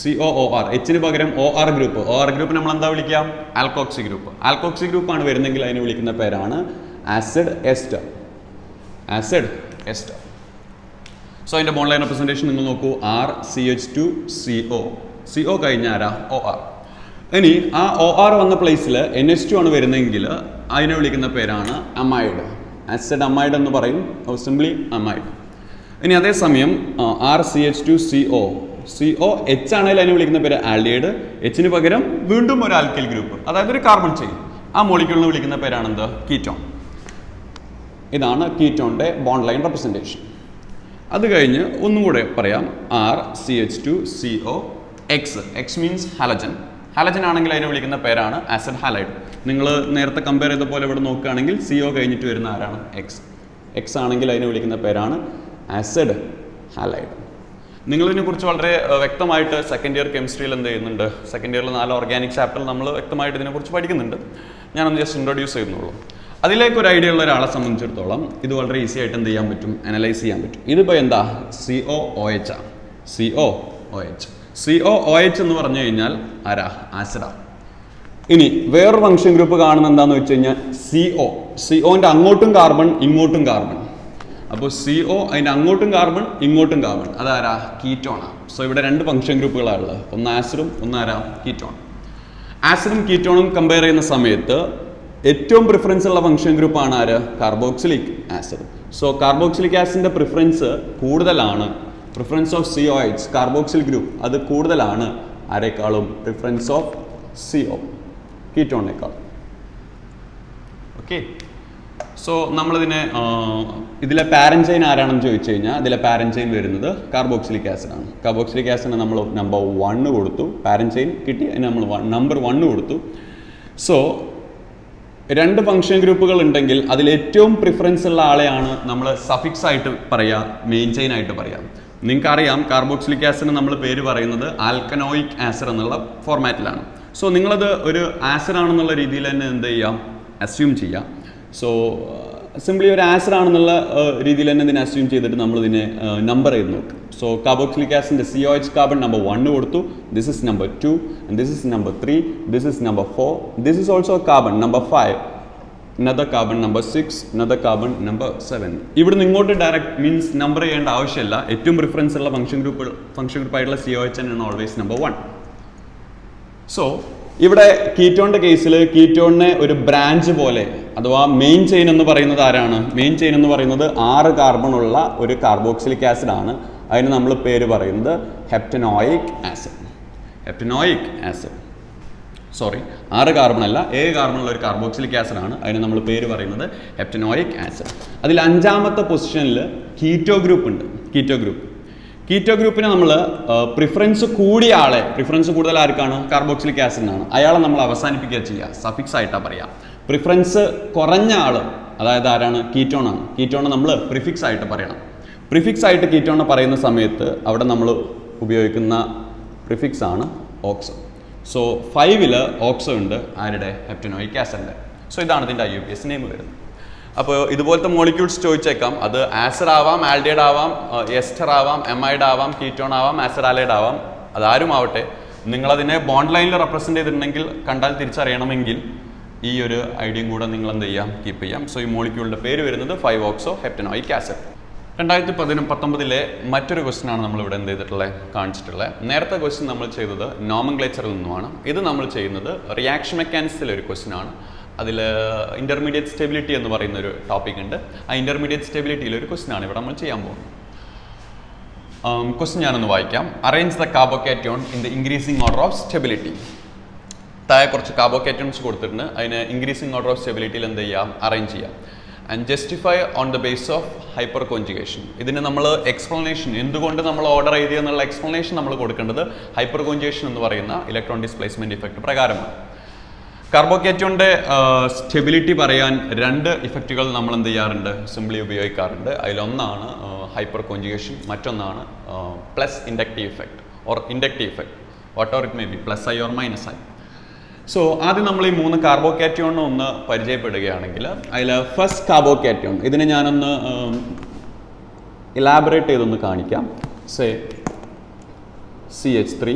H-ന് പകരം OR ഗ്രൂപ്പ് നമ്മൾ എന്താ വിളിക്കാം, ആൽക്കോക്സി ഗ്രൂപ്പാണ് വരുന്നെങ്കിൽ അതിനെ വിളിക്കുന്ന പേരാണ് ആസിഡ് എസ്റ്റർ. സോ അതിൻ്റെ ബോണ്ട് ലൈൻ റെപ്രസെൻറ്റേഷൻ നിങ്ങൾ നോക്കൂ, R CH2 CO കഴിഞ്ഞ ആരാ, OR. ഇനി ആ OR വന്ന പ്ലേസിൽ NH2 ആണ് വരുന്നതെങ്കിൽ അതിനെ വിളിക്കുന്ന പേരാണ് അമൈഡ്. ആസിഡ് അമൈഡ് എന്ന് പറയും, സിംപ്ലി അമൈഡ്. ഇനി അതേസമയം RCH2 CO H ആണെങ്കിൽ അതിനെ വിളിക്കുന്ന പേര് ആൽഡിഹൈഡ്. H-ന് പകരം വീണ്ടും ഒരു ആൽക്കൈൽ ഗ്രൂപ്പ്, അതായത് ഒരു കാർബൺ ചെയിൻ, ആ മോളിക്യൂളിനെ വിളിക്കുന്ന പേരാണെന്ത്, കീറ്റോൺ. ഇതാണ് കീറ്റോണിൻ്റെ ബോണ്ട് ലൈൻ റെപ്രസെൻറ്റേഷൻ. അത് കഴിഞ്ഞ് ഒന്നും കൂടെ പറയാം, RCH2 CO X means halogen ആണെങ്കിൽ അതിനെ വിളിക്കുന്ന പേരാണ് ആസിഡ് ഹാലൈഡ്. നിങ്ങൾ നേരത്തെ കമ്പയർ ചെയ്ത പോലെ ഇവിടെ നോക്കുകയാണെങ്കിൽ CO കഴിഞ്ഞിട്ട് വരുന്ന ആരാണ്, X ആണെങ്കിൽ അതിനെ വിളിക്കുന്ന പേരാണ് ആസിഡ് ഹാലൈഡ്. നിങ്ങളിതിനെക്കുറിച്ച് വളരെ വ്യക്തമായിട്ട് സെക്കൻഡ് ഇയർ കെമിസ്ട്രിയിൽ എന്ത് ചെയ്യുന്നുണ്ട്, സെക്കൻഡ് ഇയറിൽ 4 ഓർഗാനിക് ചാപ്റ്ററിൽ നമ്മൾ വ്യക്തമായിട്ട് ഇതിനെക്കുറിച്ച് പഠിക്കുന്നുണ്ട്. ഞാനൊന്ന് ജസ്റ്റ് ഇൻട്രൊഡ്യൂസ് ചെയ്യുന്നുള്ളൂ. അതിലേക്ക് ഒരു ഐഡിയ ഉള്ള ഒരാളെ സംബന്ധിച്ചിടത്തോളം ഇത് വളരെ ഈസി ആയിട്ട് എന്ത് ചെയ്യാൻ പറ്റും, അനലൈസ് ചെയ്യാൻ പറ്റും. ഇതിപ്പോൾ എന്താ, COOH ആണ്. COOH എന്ന് പറഞ്ഞു കഴിഞ്ഞാൽ ആരാ, ആസിഡാണ്. ഇനി വേറൊരു ഫംഗ്ഷൻ ഗ്രൂപ്പ് കാണുന്നത് എന്താണെന്ന് വെച്ച് കഴിഞ്ഞാൽ COൻ്റെ അങ്ങോട്ടും കാർബൺ ഇങ്ങോട്ടും കാർബൺ. അപ്പോൾ CO അതിൻ്റെ അങ്ങോട്ടും കാർബൺ ഇങ്ങോട്ടും കാർബൺ, അതാരാ, കീറ്റോണാണ്. സോ ഇവിടെ രണ്ട് ഫംഗ്ഷൻ ഗ്രൂപ്പുകളാണ് ഉള്ളത്, ഒന്ന് ആസിഡും ഒന്ന് ആരാ, കീറ്റോൺ. ആസിഡും കീറ്റോണും കമ്പയർ ചെയ്യുന്ന സമയത്ത് ഏറ്റവും പ്രിഫറൻസ് ഉള്ള ഫംഗ്ഷൻ ഗ്രൂപ്പാണ് ആര്, കാർബോക്സിലിക് ആസിഡ്. സോ കാർബോക്സിലിക് ആസിഡിൻ്റെ പ്രിഫറൻസ് കൂടുതലാണ്, preference of COH carboxyl group അത് കൂടുതലാണ് ആരെക്കാളും, പ്രിഫറൻസ് ഓഫ് CO കീറ്റോണിനേക്കാൾ. ഓക്കെ, സോ നമ്മളിതിനെ ഇതിലെ പാരൻചൈൻ ആരാണെന്ന് ചോദിച്ചു കഴിഞ്ഞാൽ ഇതിലെ പാരൻചൈൻ വരുന്നത് കാർബോക്സിലിക് ആസിഡാണ്. കാർബോക്സിലിക് ആസിഡിന് നമ്മൾ നമ്പർ 1 കൊടുത്തു, പാരൻചൈൻ കിട്ടി, അതിന് നമ്മൾ നമ്പർ 1 കൊടുത്തു. സോ രണ്ട് ഫംഗ്ഷൻ ഗ്രൂപ്പുകൾ ഉണ്ടെങ്കിൽ അതിൽ ഏറ്റവും പ്രിഫറൻസ് ഉള്ള ആളെയാണ് നമ്മൾ സഫിക്സ് ആയിട്ട് പറയുക, മെയിൻ ചെയിൻ ആയിട്ട് പറയാം. നിങ്ങൾക്കറിയാം കാർബോക്സിലിക് ആസിഡിന് നമ്മൾ പേര് പറയുന്നത് ആൽക്കനോയിക് ആസിഡ് എന്നുള്ള ഫോർമാറ്റിലാണ്. സോ നിങ്ങളത് ഒരു ആസിഡ് ആണെന്നുള്ള രീതിയിൽ തന്നെ എന്ത് ചെയ്യാം, അസ്യൂം ചെയ്യാം. സോ സിംപ്ലി ഒരു ആസിഡ് ആണെന്നുള്ള രീതിയിൽ തന്നെ ഇതിനെ അസ്യൂം ചെയ്തിട്ട് നമ്മളിതിനെ നമ്പർ ചെയ്ത് നോക്കും. സോ കാർബോക്സിലിക് ആസിഡിൻ്റെ COH കാർബൺ നമ്പർ 1 കൊടുത്തു, this is number 2, this is number 3, this is number 4, this is also carbon number 5. another carbon number 6, another carbon number 7. ഇവിടെ ഇങ്ങോട്ട് ഡയറക്റ്റ് മീൻസ് നമ്പർ ചെയ്യേണ്ട ആവശ്യമില്ല. ഏറ്റവും പ്രിഫറൻസ് ഉള്ള ഫംഗ്ഷൻ ഗ്രൂപ്പ് ആയിട്ടുള്ള COHN ആണ് ഓൾവേസ് നമ്പർ 1. സോ ഇവിടെ കീറ്റോണിന്റെ കേസിൽ കീറ്റോണിനെ ഒരു ബ്രാഞ്ച് പോലെ അഥവാ മെയിൻ ചെയിൻ എന്ന് പറയുന്നത് ആരാണ്? മെയിൻ ചെയിൻ എന്ന് പറയുന്നത് 6 കാർബൺ ഉള്ള ഒരു കാർബോക്സിലിക് ആസിഡ് ആണ്. അതിന് നമ്മൾ പേര് പറയുന്നത് ഹെപ്റ്റനോയിക് ആസിഡ്. ഹെപ്റ്റനോയിക് ആസിഡ് 6 കാർബൺ അല്ല 7 കാർബൺ ഉള്ള ഒരു കാർബോക്സിലിക് ആസിഡ് ആണ്. അതിന് നമ്മൾ പേര് പറയുന്നത് ഹെപ്റ്റനോയിക് ആസിഡ്. അതിൽ 5ാമത്തെ പൊസിഷനിൽ കീറ്റോ ഗ്രൂപ്പ് ഉണ്ട്. കീറ്റോ ഗ്രൂപ്പിനെ നമ്മൾ പ്രിഫറൻസ് കൂടിയ ആളെ, പ്രിഫറൻസ് കൂടുതൽ ആർക്കാണ്? കാർബോക്സിലിക് ആസിഡിനാണ്. അയാളെ നമ്മൾ അവസാനിപ്പിക്കുക ചെയ്യുക, സഫിക്സ് ആയിട്ടാണ് പറയുക. പ്രിഫറൻസ് കുറഞ്ഞ ആൾ അതായത് ആരാണ്? കീറ്റോൺ ആണ്. കീറ്റോൺ നമ്മൾ പ്രിഫിക്സ് ആയിട്ട് പറയണം. പ്രിഫിക്സ് ആയിട്ട് കീറ്റോൺ പറയുന്ന സമയത്ത് അവിടെ നമ്മൾ ഉപയോഗിക്കുന്ന പ്രിഫിക്സ് ആണ് ഓക്സോ. സോ 5ൽ ഓക്സോ ഉണ്ട് ആരുടെ? ഹെപ്റ്റനോയിക് ആസിഡിൻ്റെ. സോ ഇതാണ് ഇതിൻ്റെ IUPAC നെയിം വരുന്നത്. അപ്പോൾ ഇതുപോലത്തെ മോളിക്യൂൾസ് ചോദിച്ചേക്കാം. അത് ആസിഡ് ആവാം, ആൽഡിഹൈഡ് ആവാം, എസ്റ്റർ ആവാം, എമൈഡ് ആവാം, കീറ്റോൺ ആവാം, ആസിഡാലൈഡ് ആവാം. അതാരും ആവട്ടെ, നിങ്ങളതിനെ ബോണ്ട് ലൈനിൽ റെപ്രസെൻറ്റ് ചെയ്തിട്ടുണ്ടെങ്കിൽ കണ്ടാൽ തിരിച്ചറിയണമെങ്കിൽ ഈ ഒരു ഐഡിയയും കൂടെ നിങ്ങൾ എന്ത് ചെയ്യാം? കീപ്പ് ചെയ്യാം. സോ ഈ മോളിക്യൂളിൻ്റെ പേര് വരുന്നത് 5-ഓക്സോ ഹെപ്റ്റനോയിക് ആസിഡ്. 2019 മറ്റൊരു ക്വസ്റ്റ്യൻ ആണ് നമ്മളിവിടെ എന്ത് ചെയ്തിട്ടുള്ളത്? കാണിച്ചിട്ടുള്ളത്. നേരത്തെ ക്വസ്റ്റ്യൻ നമ്മൾ ചെയ്തത് നോമൻക്ലേച്ചറിൽ നിന്നുമാണ്. ഇത് നമ്മൾ ചെയ്യുന്നത് റിയാക്ഷൻ മെക്കാനിക്സിലെ ഒരു ക്വസ്റ്റ്യൻ ആണ്. അതിൽ ഇൻ്റർമീഡിയറ്റ് സ്റ്റെബിലിറ്റി എന്ന് പറയുന്ന ഒരു ടോപ്പിക് ഉണ്ട്. ആ ഇൻ്റർമീഡിയറ്റ് സ്റ്റെബിലിറ്റിയിൽ ഒരു ക്വസ്റ്റ്യൻ ആണ് ഇവിടെ നമ്മൾ ചെയ്യാൻ പോകുന്നത്. ക്വസ്റ്റ്യൻ ഞാനൊന്ന് വായിക്കാം. Arrange the carbocation in the increasing order of stability. താഴെ കുറച്ച് കാർബോകാറ്റയോൺസ് കൊടുത്തിട്ടുണ്ട്. അതിന് ഇൻക്രീസിംഗ് ഓർഡർ ഓഫ് സ്റ്റെബിലിറ്റിയിൽ എന്ത് ചെയ്യാം? അറേഞ്ച് ചെയ്യാം. And justify on the base of hyper conjugation. ഇതിന് നമ്മൾ എക്സ്പ്ലനേഷൻ, എന്തുകൊണ്ട് നമ്മൾ ഓർഡർ എഴുതിയ എന്നുള്ള എക്സ്പ്ലനേഷൻ നമ്മൾ കൊടുക്കേണ്ടത് ഹൈപ്പർ കോഞ്ചുഗേഷൻ എന്ന് പറയുന്ന ഇലക്ട്രോൺ ഡിസ്പ്ലേസ്മെൻറ്റ് ഇഫക്റ്റ് പ്രകാരമാണ്. കാർബോകാറ്റയോണിൻ്റെ സ്റ്റെബിലിറ്റി പറയാൻ 2 ഇഫക്റ്റുകൾ നമ്മൾ എന്ത് ചെയ്യാറുണ്ട്? സിംപ്ലി ഉപയോഗിക്കാറുണ്ട്. അതിലൊന്നാണ് ഹൈപ്പർ കോഞ്ചുഗേഷൻ, മറ്റൊന്നാണ് plus inductive effect or inductive effect, what or it may be, plus I or minus I. So ആദ്യം നമ്മൾ ഈ 3 കാർബോകാറ്റയോൺ ഒന്ന് പരിചയപ്പെടുകയാണെങ്കിൽ അതിൽ ഫസ്റ്റ് കാർബോകാറ്റയോൺ, ഇതിനെ ഞാനൊന്ന് ഇലാബറേറ്റ് ചെയ്തൊന്ന് കാണിക്കാം. Say CH3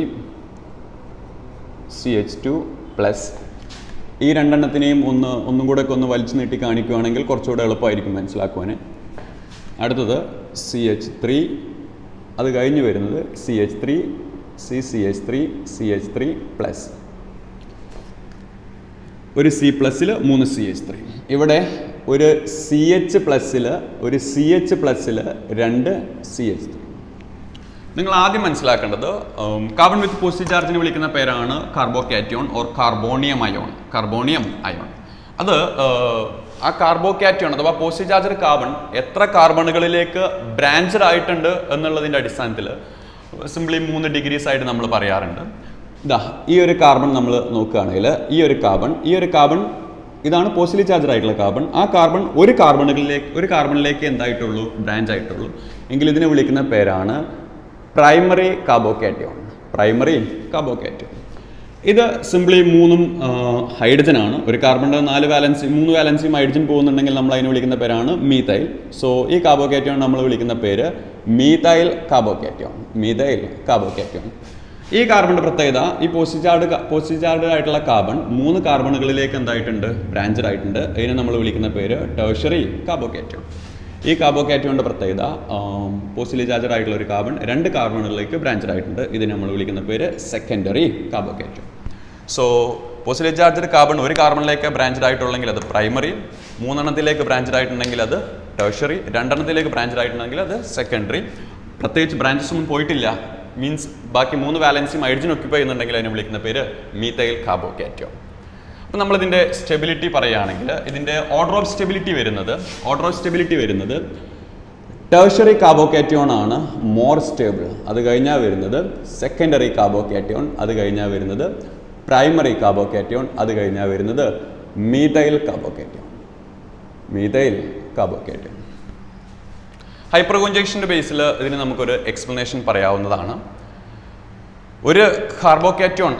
CH2 plus. ഈ 2 എണ്ണത്തിനെയും ഒന്നും കൂടെ ഒക്കെ ഒന്ന് വലിച്ചു നീട്ടി കാണിക്കുകയാണെങ്കിൽ കുറച്ചുകൂടെ എളുപ്പമായിരിക്കും മനസ്സിലാക്കുവാൻ. അടുത്തത് CH3, അത് കഴിഞ്ഞ് വരുന്നത് CH3 CCH3 CH3 പ്ലസ്. ഒരു C പ്ലസ്സിൽ 3 CH3. ഇവിടെ ഒരു CH പ്ലസ്സിൽ 2 CH3. നിങ്ങൾ ആദ്യം മനസ്സിലാക്കേണ്ടത് കാർബൺ വിത്ത് പോസിറ്റീവ് ചാർജിനെ വിളിക്കുന്ന പേരാണ് കാർബോകാറ്റയോൺ ഓർ കാർബോണിയം അയോൺ. അത് ആ കാർബോകാറ്റയോൺ അഥവാ പോസിറ്റീവ് ചാർജ് കാർബൺ എത്ര കാർബണുകളിലേക്ക് ബ്രാഞ്ചഡ് ആയിട്ടുണ്ട് എന്നുള്ളതിൻ്റെ അടിസ്ഥാനത്തിൽ സിംപ്ലി 3 ഡിഗ്രീസ് ആയിട്ട് നമ്മൾ പറയാറുണ്ട്. ഈ ഒരു കാർബൺ നമ്മൾ നോക്കുകയാണെങ്കിൽ ഈ ഒരു കാർബൺ ഇതാണ് പോസിറ്റീവ് ചാർജ് ആയിട്ടുള്ള കാർബൺ. ആ കാർബൺ ഒരു കാർബണിലേക്ക് എന്തായിട്ടുള്ളൂ? ബ്രാഞ്ച് ആയിട്ടുള്ളൂ. എങ്കിൽ ഇതിനെ വിളിക്കുന്ന പേരാണ് പ്രൈമറി കാർബോകാറ്റയോൺ. ഇത് സിംപ്ലി 3 ഹൈഡ്രജനാണ്. ഒരു കാർബണിൻ്റെ 3 വാലൻസിയും ഹൈഡ്രജൻ പോകുന്നുണ്ടെങ്കിൽ നമ്മൾ അതിനെ വിളിക്കുന്ന പേരാണ് മീഥൈൽ. സോ ഈ കാർബോകാറ്റയോൺ നമ്മൾ വിളിക്കുന്ന പേര് മീഥൈൽ കാർബോകാറ്റയോൺ. ഈ കാർബണിൻ്റെ പ്രത്യേകത, ഈ പോസിറ്റീവ് ചാർജ് ആയിട്ടുള്ള കാർബൺ 3 കാർബണുകളിലേക്ക് എന്തായിട്ടുണ്ട്? ബ്രാഞ്ചഡ് ആയിട്ടുണ്ട്. ഇതിനെ നമ്മൾ വിളിക്കുന്ന പേര് ടെർഷ്യറി കാർബോകാറ്റയോൺ. ഈ കാർബോകാറ്റയോണിൻ്റെ പ്രത്യേകത, പോസിറ്റീവ് ചാർജഡ് ആയിട്ടുള്ള ഒരു കാർബൺ 2 കാർബണുകളിലേക്ക് ബ്രാഞ്ചഡ് ആയിട്ടുണ്ട്. ഇതിനെ നമ്മൾ വിളിക്കുന്ന പേര് secondary carbocation. So positive charged carbon ഒരു കാർബണിലേക്ക് ബ്രാഞ്ചഡ് ആയിട്ടുള്ളെങ്കിൽ അത് പ്രൈമറി, 3 എണ്ണത്തിലേക്ക് ബ്രാഞ്ചഡ് ആയിട്ടുണ്ടെങ്കിൽ അത് ടെർഷ്യറി, 2 എണ്ണത്തിലേക്ക് ബ്രാഞ്ചഡ് ആയിട്ടുണ്ടെങ്കിൽ അത് സെക്കൻഡറി. പ്രത്യേകിച്ച് ബ്രാഞ്ചസ് ഒന്നും പോയിട്ടില്ല, മീൻസ് ബാക്കി 3 വാലൻസിയും ഹൈഡ്രജൻ ഒക്യുപ്പൈ ചെയ്യുന്നുണ്ടെങ്കിൽ അതിനെ വിളിക്കുന്ന പേര് മീഥൈൽ കാർബോകാറ്റയോൺ. അപ്പോൾ നമ്മളിതിൻ്റെ സ്റ്റെബിലിറ്റി പറയുകയാണെങ്കിൽ ഇതിൻ്റെ ഓർഡർ ഓഫ് സ്റ്റെബിലിറ്റി വരുന്നത് ടെർഷ്യറി കാർബോകാറ്റയോൺ ആണ് മോർ സ്റ്റേബിൾ. അത് കഴിഞ്ഞാൽ വരുന്നത് സെക്കൻഡറി കാർബോകാറ്റയോൺ, അത് കഴിഞ്ഞാൽ വരുന്നത് പ്രൈമറി കാർബോകാറ്റയോൺ, അത് കഴിഞ്ഞാൽ വരുന്നത് മീഥൈൽ കാർബോകാറ്റയോൺ. ഹൈപ്പർ കോഞ്ചുഗേഷൻ്റെ ബേസിൽ ഇതിന് നമുക്കൊരു എക്സ്പ്ലനേഷൻ പറയാവുന്നതാണ്. ഒരു കാർബോകാറ്റയോൺ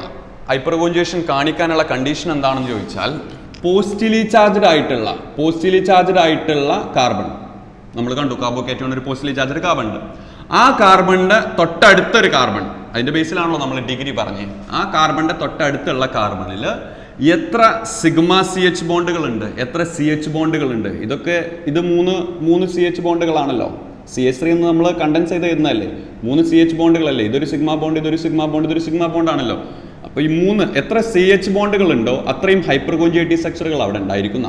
ഹൈപ്പർ കോഞ്ചുഗേഷൻ കാണിക്കാനുള്ള കണ്ടീഷൻ എന്താണെന്ന് ചോദിച്ചാൽ, പോസിറ്റീവ്ലി ചാർജ്ഡ് ആയിട്ടുള്ള കാർബൺ നമ്മൾ കണ്ടു. കാർബോകാറ്റയോൺ ഒരു പോസിറ്റീവ്ലി ചാർജ്ഡ് കാർബൺ ഉണ്ട്. ആ കാർബണിൻ്റെ തൊട്ടടുത്തൊരു കാർബൺ, അതിൻ്റെ ബേസിലാണല്ലോ നമ്മൾ ഡിഗ്രി പറഞ്ഞത്. ആ കാർബണിൻ്റെ തൊട്ടടുത്തുള്ള കാർബണിൽ എത്ര സിഗ്മ സി എച്ച് ബോണ്ടുകളുണ്ട്, എത്ര സി എച്ച് ബോണ്ടുകളുണ്ട്. ഇത് മൂന്ന് സി എച്ച് ബോണ്ടുകളാണല്ലോ. CH3 എന്ന് നമ്മൾ കണ്ടൻസ് ചെയ്ത് എഴുതുന്നതല്ലേ, 3 CH ബോണ്ടുകളല്ലേ. ഇതൊരു സിഗ്മ ബോണ്ട്, ഇതൊരു സിഗ്മ ബോണ്ട്, ഇതൊരു സിഗ്മ ബോണ്ട് ആണല്ലോ. അപ്പോൾ ഈ എത്ര CH ബോണ്ടുകളുണ്ടോ അത്രയും ഹൈപ്പർ കോഞ്ചുഗേറ്റീവ് സ്ട്രക്ചറുകൾ അവിടെ ഉണ്ടായിരിക്കുന്ന.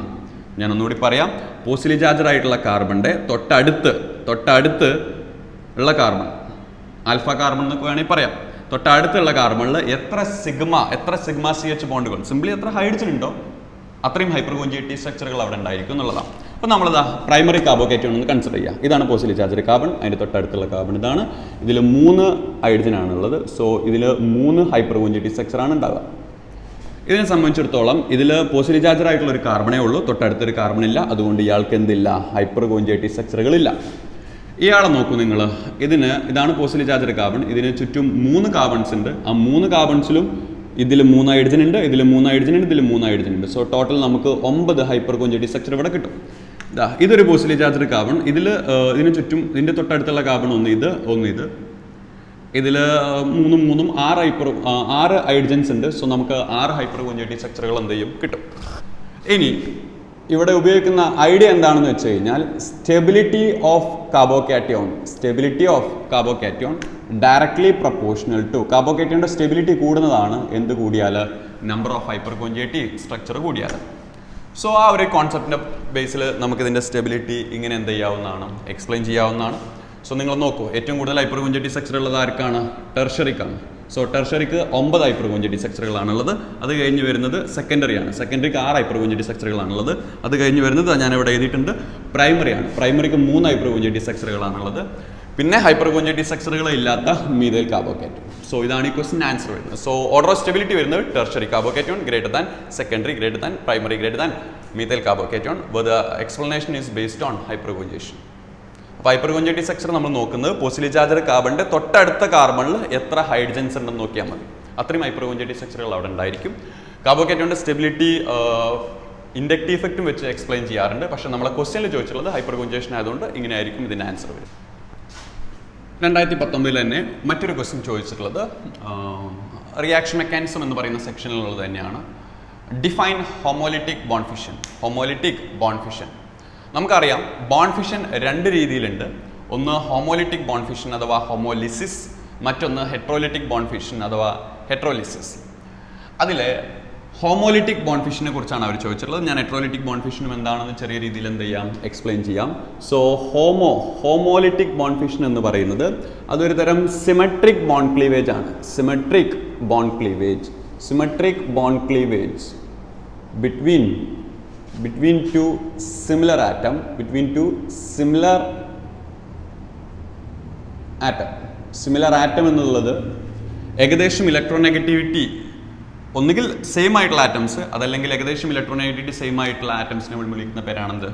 ഞാനൊന്നുകൂടി പറയാം. പോസിലി ചാർജഡ് ആയിട്ടുള്ള കാർബണിൻ്റെ തൊട്ടടുത്ത് ഉള്ള കാർബൺ, ആൽഫ കാർബൺ എന്നൊക്കെ വേണമെങ്കിൽ പറയാം. തൊട്ടടുത്തുള്ള കാർബണിൽ എത്ര സിഗ്മ CH ബോണ്ടുകൾ, സിംപ്ലി എത്ര ഹൈഡ്രജൻ ഉണ്ടോ അത്രയും ഹൈപ്പർ കോഞ്ചുഗേറ്റീവ് സ്ട്രക്ചറുകൾ അവിടെ ഉണ്ടായിരിക്കും എന്നുള്ളതാണ്. അപ്പോൾ നമ്മളിതാ പ്രൈമറി കാർബോക്കേറ്റോൺ ഒന്ന് കൺസിഡർ ചെയ്യുക. ഇതാണ് പോസിലി ചാർജഡ് കാർബൺ, അതിൻ്റെ തൊട്ടടുത്തുള്ള കാർബൺ ഇതാണ്. ഇതിൽ 3 ഹൈഡ്രജൻ ആണുള്ളത്. സോ ഇതിൽ 3 ഹൈപ്പർ കോഞ്ചുഗേറ്റീവ് സ്ട്രക്ചറാണ് ഉണ്ടാവുക. ഇതിനെ സംബന്ധിച്ചിടത്തോളം ഇതിൽ പോസിലി ചാർജഡ് ആയിട്ടുള്ള ഒരു കാർബണേ ഉള്ളൂ, തൊട്ടടുത്തൊരു കാർബൺ ഇല്ല. അതുകൊണ്ട് ഇയാൾക്ക് എന്തില്ല, ഹൈപ്പർ കോഞ്ചുഗേറ്റീവ് സ്ട്രക്ചറുകളില്ല. ഇയാളെ നോക്കൂ നിങ്ങൾ. ഇതാണ് പോസിലി ചാർജഡ് കാർബൺ. ഇതിന് ചുറ്റും 3 കാർബൺസ് ഉണ്ട്. ആ 3 കാർബൺസിലും ഇതിൽ 3 ഹൈഡ്രജൻ ഉണ്ട്, ഇതിൽ 3 ഹൈഡ്രജൻ ഉണ്ട്, ഇതിൽ 3 ഹൈഡ്രജൻ ഉണ്ട്. സോ ടോട്ടൽ നമുക്ക് 9 ഹൈപ്പർ കോഞ്ചുഗേറ്റീവ് സ്ട്രക്ചർ ഇവിടെ കിട്ടും. ഇതൊരു പോസിലി ചാർജഡ് കാർബൺ. ഇതിന് ചുറ്റും ഇതിൻ്റെ തൊട്ടടുത്തുള്ള കാർബൺ ഒന്ന് ഇത്. ഇതിൽ 3 6 ഹൈഡ്രജൻസ് ഉണ്ട്. സോ നമുക്ക് 6 ഹൈപ്പർ കോഞ്ചുഗേറ്റീവ് സ്ട്രക്ചറുകൾ എന്ത് ചെയ്യും, കിട്ടും. ഇനി ഇവിടെ ഉപയോഗിക്കുന്ന ഐഡിയ എന്താണെന്ന് വെച്ച് കഴിഞ്ഞാൽ stability of carbocation directly proportional to കാർബോകാറ്റയോണിന്റെ സ്റ്റെബിലിറ്റി കൂടുന്നതാണ് എന്ത് കൂടിയാൽ, number of hyperconjugative structure കൂടിയാൽ. സോ ആ ഒരു കോൺസെപ്റ്റിന്റെ ബേസിൽ നമുക്കിതിന്റെ സ്റ്റെബിലിറ്റി ഇങ്ങനെ എന്ത് ചെയ്യാവുന്നതാണ്, എക്സ്പ്ലെയിൻ ചെയ്യാവുന്നതാണ്. സോ നിങ്ങൾ നോക്കൂ, ഏറ്റവും കൂടുതൽ ഹൈപ്പർ കോഞ്ചുഗേറ്റീവ് സ്ട്രക്ചർ ഉള്ളത് ആർക്കാണ്, ടെർഷറിക്കാണ്. So ടെർഷറിക്ക് 9 hyper കോഞ്ചുഗേറ്റീവ് സ്ട്രക്ചറുകളാണുള്ളത്. അത് കഴിഞ്ഞ് വരുന്നത് സെക്കൻഡറിയാണ്. സെക്കൻഡറിക്ക് 6 ഹൈപ്പർ കോഞ്ചുഗേറ്റീവ് സ്ട്രക്ചറുകളാണുള്ളത്. അത് കഴിഞ്ഞ് വരുന്നത് ഞാൻ ഇവിടെ എഴുതിയിട്ടുണ്ട് പ്രൈമറിയാണ്. പ്രൈമറിക്ക് 3 ഹൈപ്പർ കോഞ്ചുഗേറ്റീവ് സ്ട്രക്ചറുകളാണുള്ളത്. പിന്നെ ഹൈപ്പർ കോഞ്ചുഗേറ്റീവ് സ്ട്രക്ചറുകൾ ഇല്ലാത്ത മീഥൈൽ കാർബോകാറ്റോൺ. സോ ഇതാണ് ഈ ക്വസ്റ്റ്യൻ ആൻസർ വരുന്നത്. സോ ഓർഡർ ഓഫ് സ്റ്റെബിലിറ്റി വരുന്നത് tertiary carbocation greater than secondary greater than primary greater than methyl carbocation. The explanation is based on hyperconjugation. അപ്പോൾ ഹൈപ്പർ കോഞ്ചുഗേറ്റീവ് സ്ട്രക്ചർ നമ്മൾ നോക്കുന്നത് പോസിലി charged കാർബണിന്റെ തൊട്ടടുത്ത കാർബണിൽ എത്ര hydrogens ഉണ്ടെന്ന് നോക്കിയാൽ മതി. അത്രയും ഹൈപ്പർ കോഞ്ചുഗേറ്റീവ് സ്ട്രക്ചറുകൾ അവിടെ ഉണ്ടായിരിക്കും. കാർബോകാറ്റോണിന്റെ സ്റ്റെബിലിറ്റി ഇൻഡക്റ്റീവ് ഇഫക്റ്റും വെച്ച് എക്സ്പ്ലെയിൻ ചെയ്യാറുണ്ട്. പക്ഷേ നമ്മളെ ക്വസ്റ്റ്യനിൽ ചോദിച്ചിട്ടുള്ളത് ഹൈപ്പർ കോഞ്ചുഗേഷൻ ആയതുകൊണ്ട് ഇങ്ങനെ ആയിരിക്കും ഇതിന്റെ ആൻസർ വരും. 2019 തന്നെ മറ്റൊരു ക്വസ്റ്റ്യൻ ചോദിച്ചിട്ടുള്ളത് റിയാക്ഷൻ മെക്കാനിസം എന്ന് പറയുന്ന സെക്ഷനിലുള്ളത് തന്നെയാണ്. Define homolytic bond fission. നമുക്കറിയാം ബോണ്ട് ഫിഷൻ 2 രീതിയിലുണ്ട്. ഒന്ന് ഹോമോലിറ്റിക് ബോണ്ട് ഫിഷൻ അഥവാ ഹോമോലിസിസ്, മറ്റൊന്ന് ഹെട്രോലിറ്റിക് ബോണ്ട് ഫിഷൻ അഥവാ ഹെട്രോലിസിസ്. അതിൽ ഹോമോലിറ്റിക് ബോണ്ട് ഫിഷനെ കുറിച്ചാണ് അവർ ചോദിച്ചിട്ടുള്ളത്. ഞാൻ ഹെട്രോലിറ്റിക് ബോണ്ട് ഫിഷനും എന്താണെന്ന് ചെറിയ രീതിയിൽ എന്ത് ചെയ്യാം, എക്സ്പ്ലെയിൻ ചെയ്യാം. സോ ഹോമോലിറ്റിക് ബോണ്ട് ഫിഷൻ എന്ന് പറയുന്നത് അതൊരു തരം സിമെട്രിക് ബോണ്ട് ക്ലീവേജ് ആണ്. Symmetric bond cleavage between two similar atom. Similar atom എന്നുള്ളത് ഏകദേശം ഇലക്ട്രോനെഗറ്റിവിറ്റി ഒന്നുകിൽ സെയിം ആയിട്ടുള്ള ആറ്റംസ്, അതല്ലെങ്കിൽ ഏകദേശം ഇലക്ട്രോനെഗറ്റിവിറ്റി സെയിം ആയിട്ടുള്ള ആറ്റംസിനെ വിളിക്കുന്ന പേരാണെന്ത്,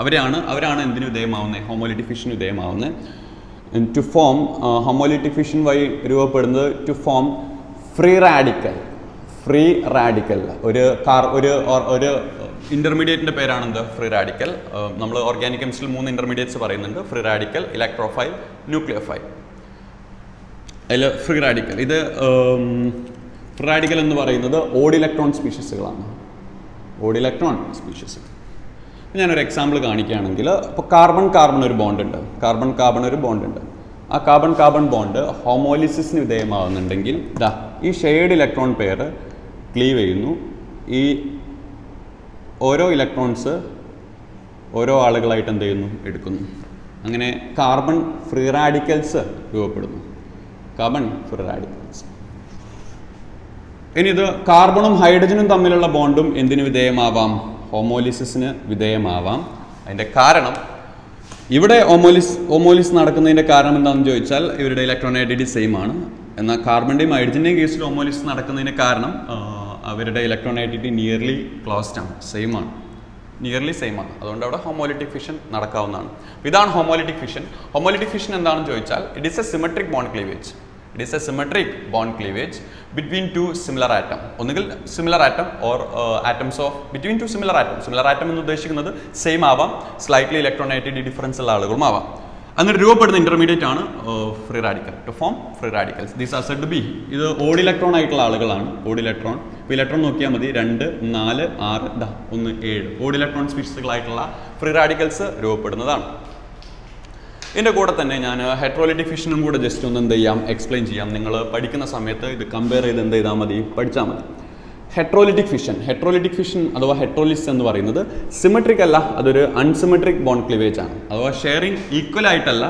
അവരാണ് എന്തിനു വിധേയമാവുന്നത്, homolytic fission വിധേയമാവുന്നത്. To form homolytic fission വഴി രൂപപ്പെടുന്നത് ടു ഫോം ഫ്രീ റാഡിക്കൽ ഒരു ഇന്റർമീഡിയറ്റിന്റെ പേരാണെന്ത്, ഫ്രീ റാഡിക്കൽ. നമ്മൾ ഓർഗാനിക് കെമിസ്ട്രിയിൽ 3 ഇന്റർമീഡിയറ്റ്സ് പറയുന്നുണ്ട്, ഫ്രീ റാഡിക്കൽ, ഇലക്ട്രോഫൈൽ, ന്യൂക്ലിയോഫൈൽ. അതിൽ ഫ്രീ റാഡിക്കൽ ഫ്രീ റാഡിക്കൽ എന്ന് പറയുന്നത് ഓഡ് ഇലക്ട്രോൺ സ്പീഷീസുകളാണ്. ഞാനൊരു എക്സാമ്പിൾ കാണിക്കുകയാണെങ്കിൽ, ഇപ്പോൾ കാർബൺ ഒരു ബോണ്ട് ഉണ്ട്. ആ കാർബൺ ബോണ്ട് ഹോമോലിസിസിന് വിധേയമാകുന്നുണ്ടെങ്കിൽ ഈ ഷെയ്ഡ് ഇലക്ട്രോൺ പെയർ ക്ലീവ് ചെയ്യുന്നു. ഈ ഓരോ ഇലക്ട്രോൺസ് ഓരോ ആളുകളായിട്ട് എന്ത് ചെയ്യുന്നു, എടുക്കുന്നു. അങ്ങനെ കാർബൺ ഫ്രീ റാഡിക്കൽസ് രൂപപ്പെടുന്നു. ഇനി ഇത് കാർബണും ഹൈഡ്രജനും തമ്മിലുള്ള ബോണ്ടും എന്തിനു വിധേയമാവാം, ഹോമോലിസിസിന് വിധേയമാവാം. അതിൻ്റെ കാരണം ഇവിടെ ഹോമോലിസ് നടക്കുന്നതിൻ്റെ കാരണം എന്താണെന്ന് ചോദിച്ചാൽ ഇവരുടെ ഇലക്ട്രോനെഗറ്റിവിറ്റി സെയിം ആണ്. എന്നാൽ കാർബണിൻ്റെയും ഹൈഡ്രജൻ്റെയും കേസിൽ ഹോമോലിസ് നടക്കുന്നതിൻ്റെ കാരണം അവരുടെ ഇലക്ട്രോനെഗറ്റിവിറ്റി നിയർലി ക്ലോസ്ഡ് ആണ്, സെയിം ആണ്. അതുകൊണ്ട് അവിടെ ഹോമോലിറ്റിക് ഫിഷൻ നടക്കാവുന്നതാണ്. ഇതാണ് ഹോമോലിറ്റിക് ഫിഷൻ എന്താണെന്ന് ചോദിച്ചാൽ it is a symmetric bond cleavage between 2 similar atom. ഒന്നുകിൽ similar atom or atoms of between 2 similar atom എന്ന് ഉദ്ദേശിക്കുന്നത് സെയിം ആവാം, സ്ലൈറ്റ്ലി ഇലക്ട്രോനെഗറ്റിവിറ്റി ഡിഫറൻസ് ഉള്ള ആളുകളും ആവാം. എന്നിട്ട് രൂപപ്പെടുന്ന ഇന്റർമീഡിയറ്റ് ആണ് free radical to form free radicals. These are said to be. ഇത് ഓഡ് ഇലക്ട്രോൺ ആയിട്ടുള്ള ആളുകളാണ്. Odd electron. ഇപ്പോൾ ഇലക്ട്രോൺ നോക്കിയാൽ മതി 2, 4, 6, 1, 7 ഓഡ് ഇലക്ട്രോൺ സ്പീഷീസുകളായിട്ടുള്ള ഫ്രീ റാഡിക്കൽസ് രൂപപ്പെടുന്നതാണ്. ഇതിൻ്റെ കൂടെ തന്നെ ഞാൻ ഹെട്രോലിറ്റിക് ഫിഷനും കൂടെ ജസ്റ്റ് ഒന്ന് എന്ത് ചെയ്യാം, എക്സ്പ്ലെയിൻ ചെയ്യാം. നിങ്ങൾ പഠിക്കുന്ന സമയത്ത് ഇത് കമ്പയർ ചെയ്ത് എന്ത് ചെയ്താൽ മതി, പഠിച്ചാൽ മതി. ഹെട്രോലിറ്റിക് ഫിഷൻ അഥവാ ഹെട്രോലിസ് എന്ന് പറയുന്നത് സിമെട്രിക് അല്ല, അതൊരു അൺസിമെട്രിക് ബോണ്ട് ക്ലിവേജ് ആണ്. അഥവാ ഷെയറിങ് ഈക്വൽ ആയിട്ടല്ല,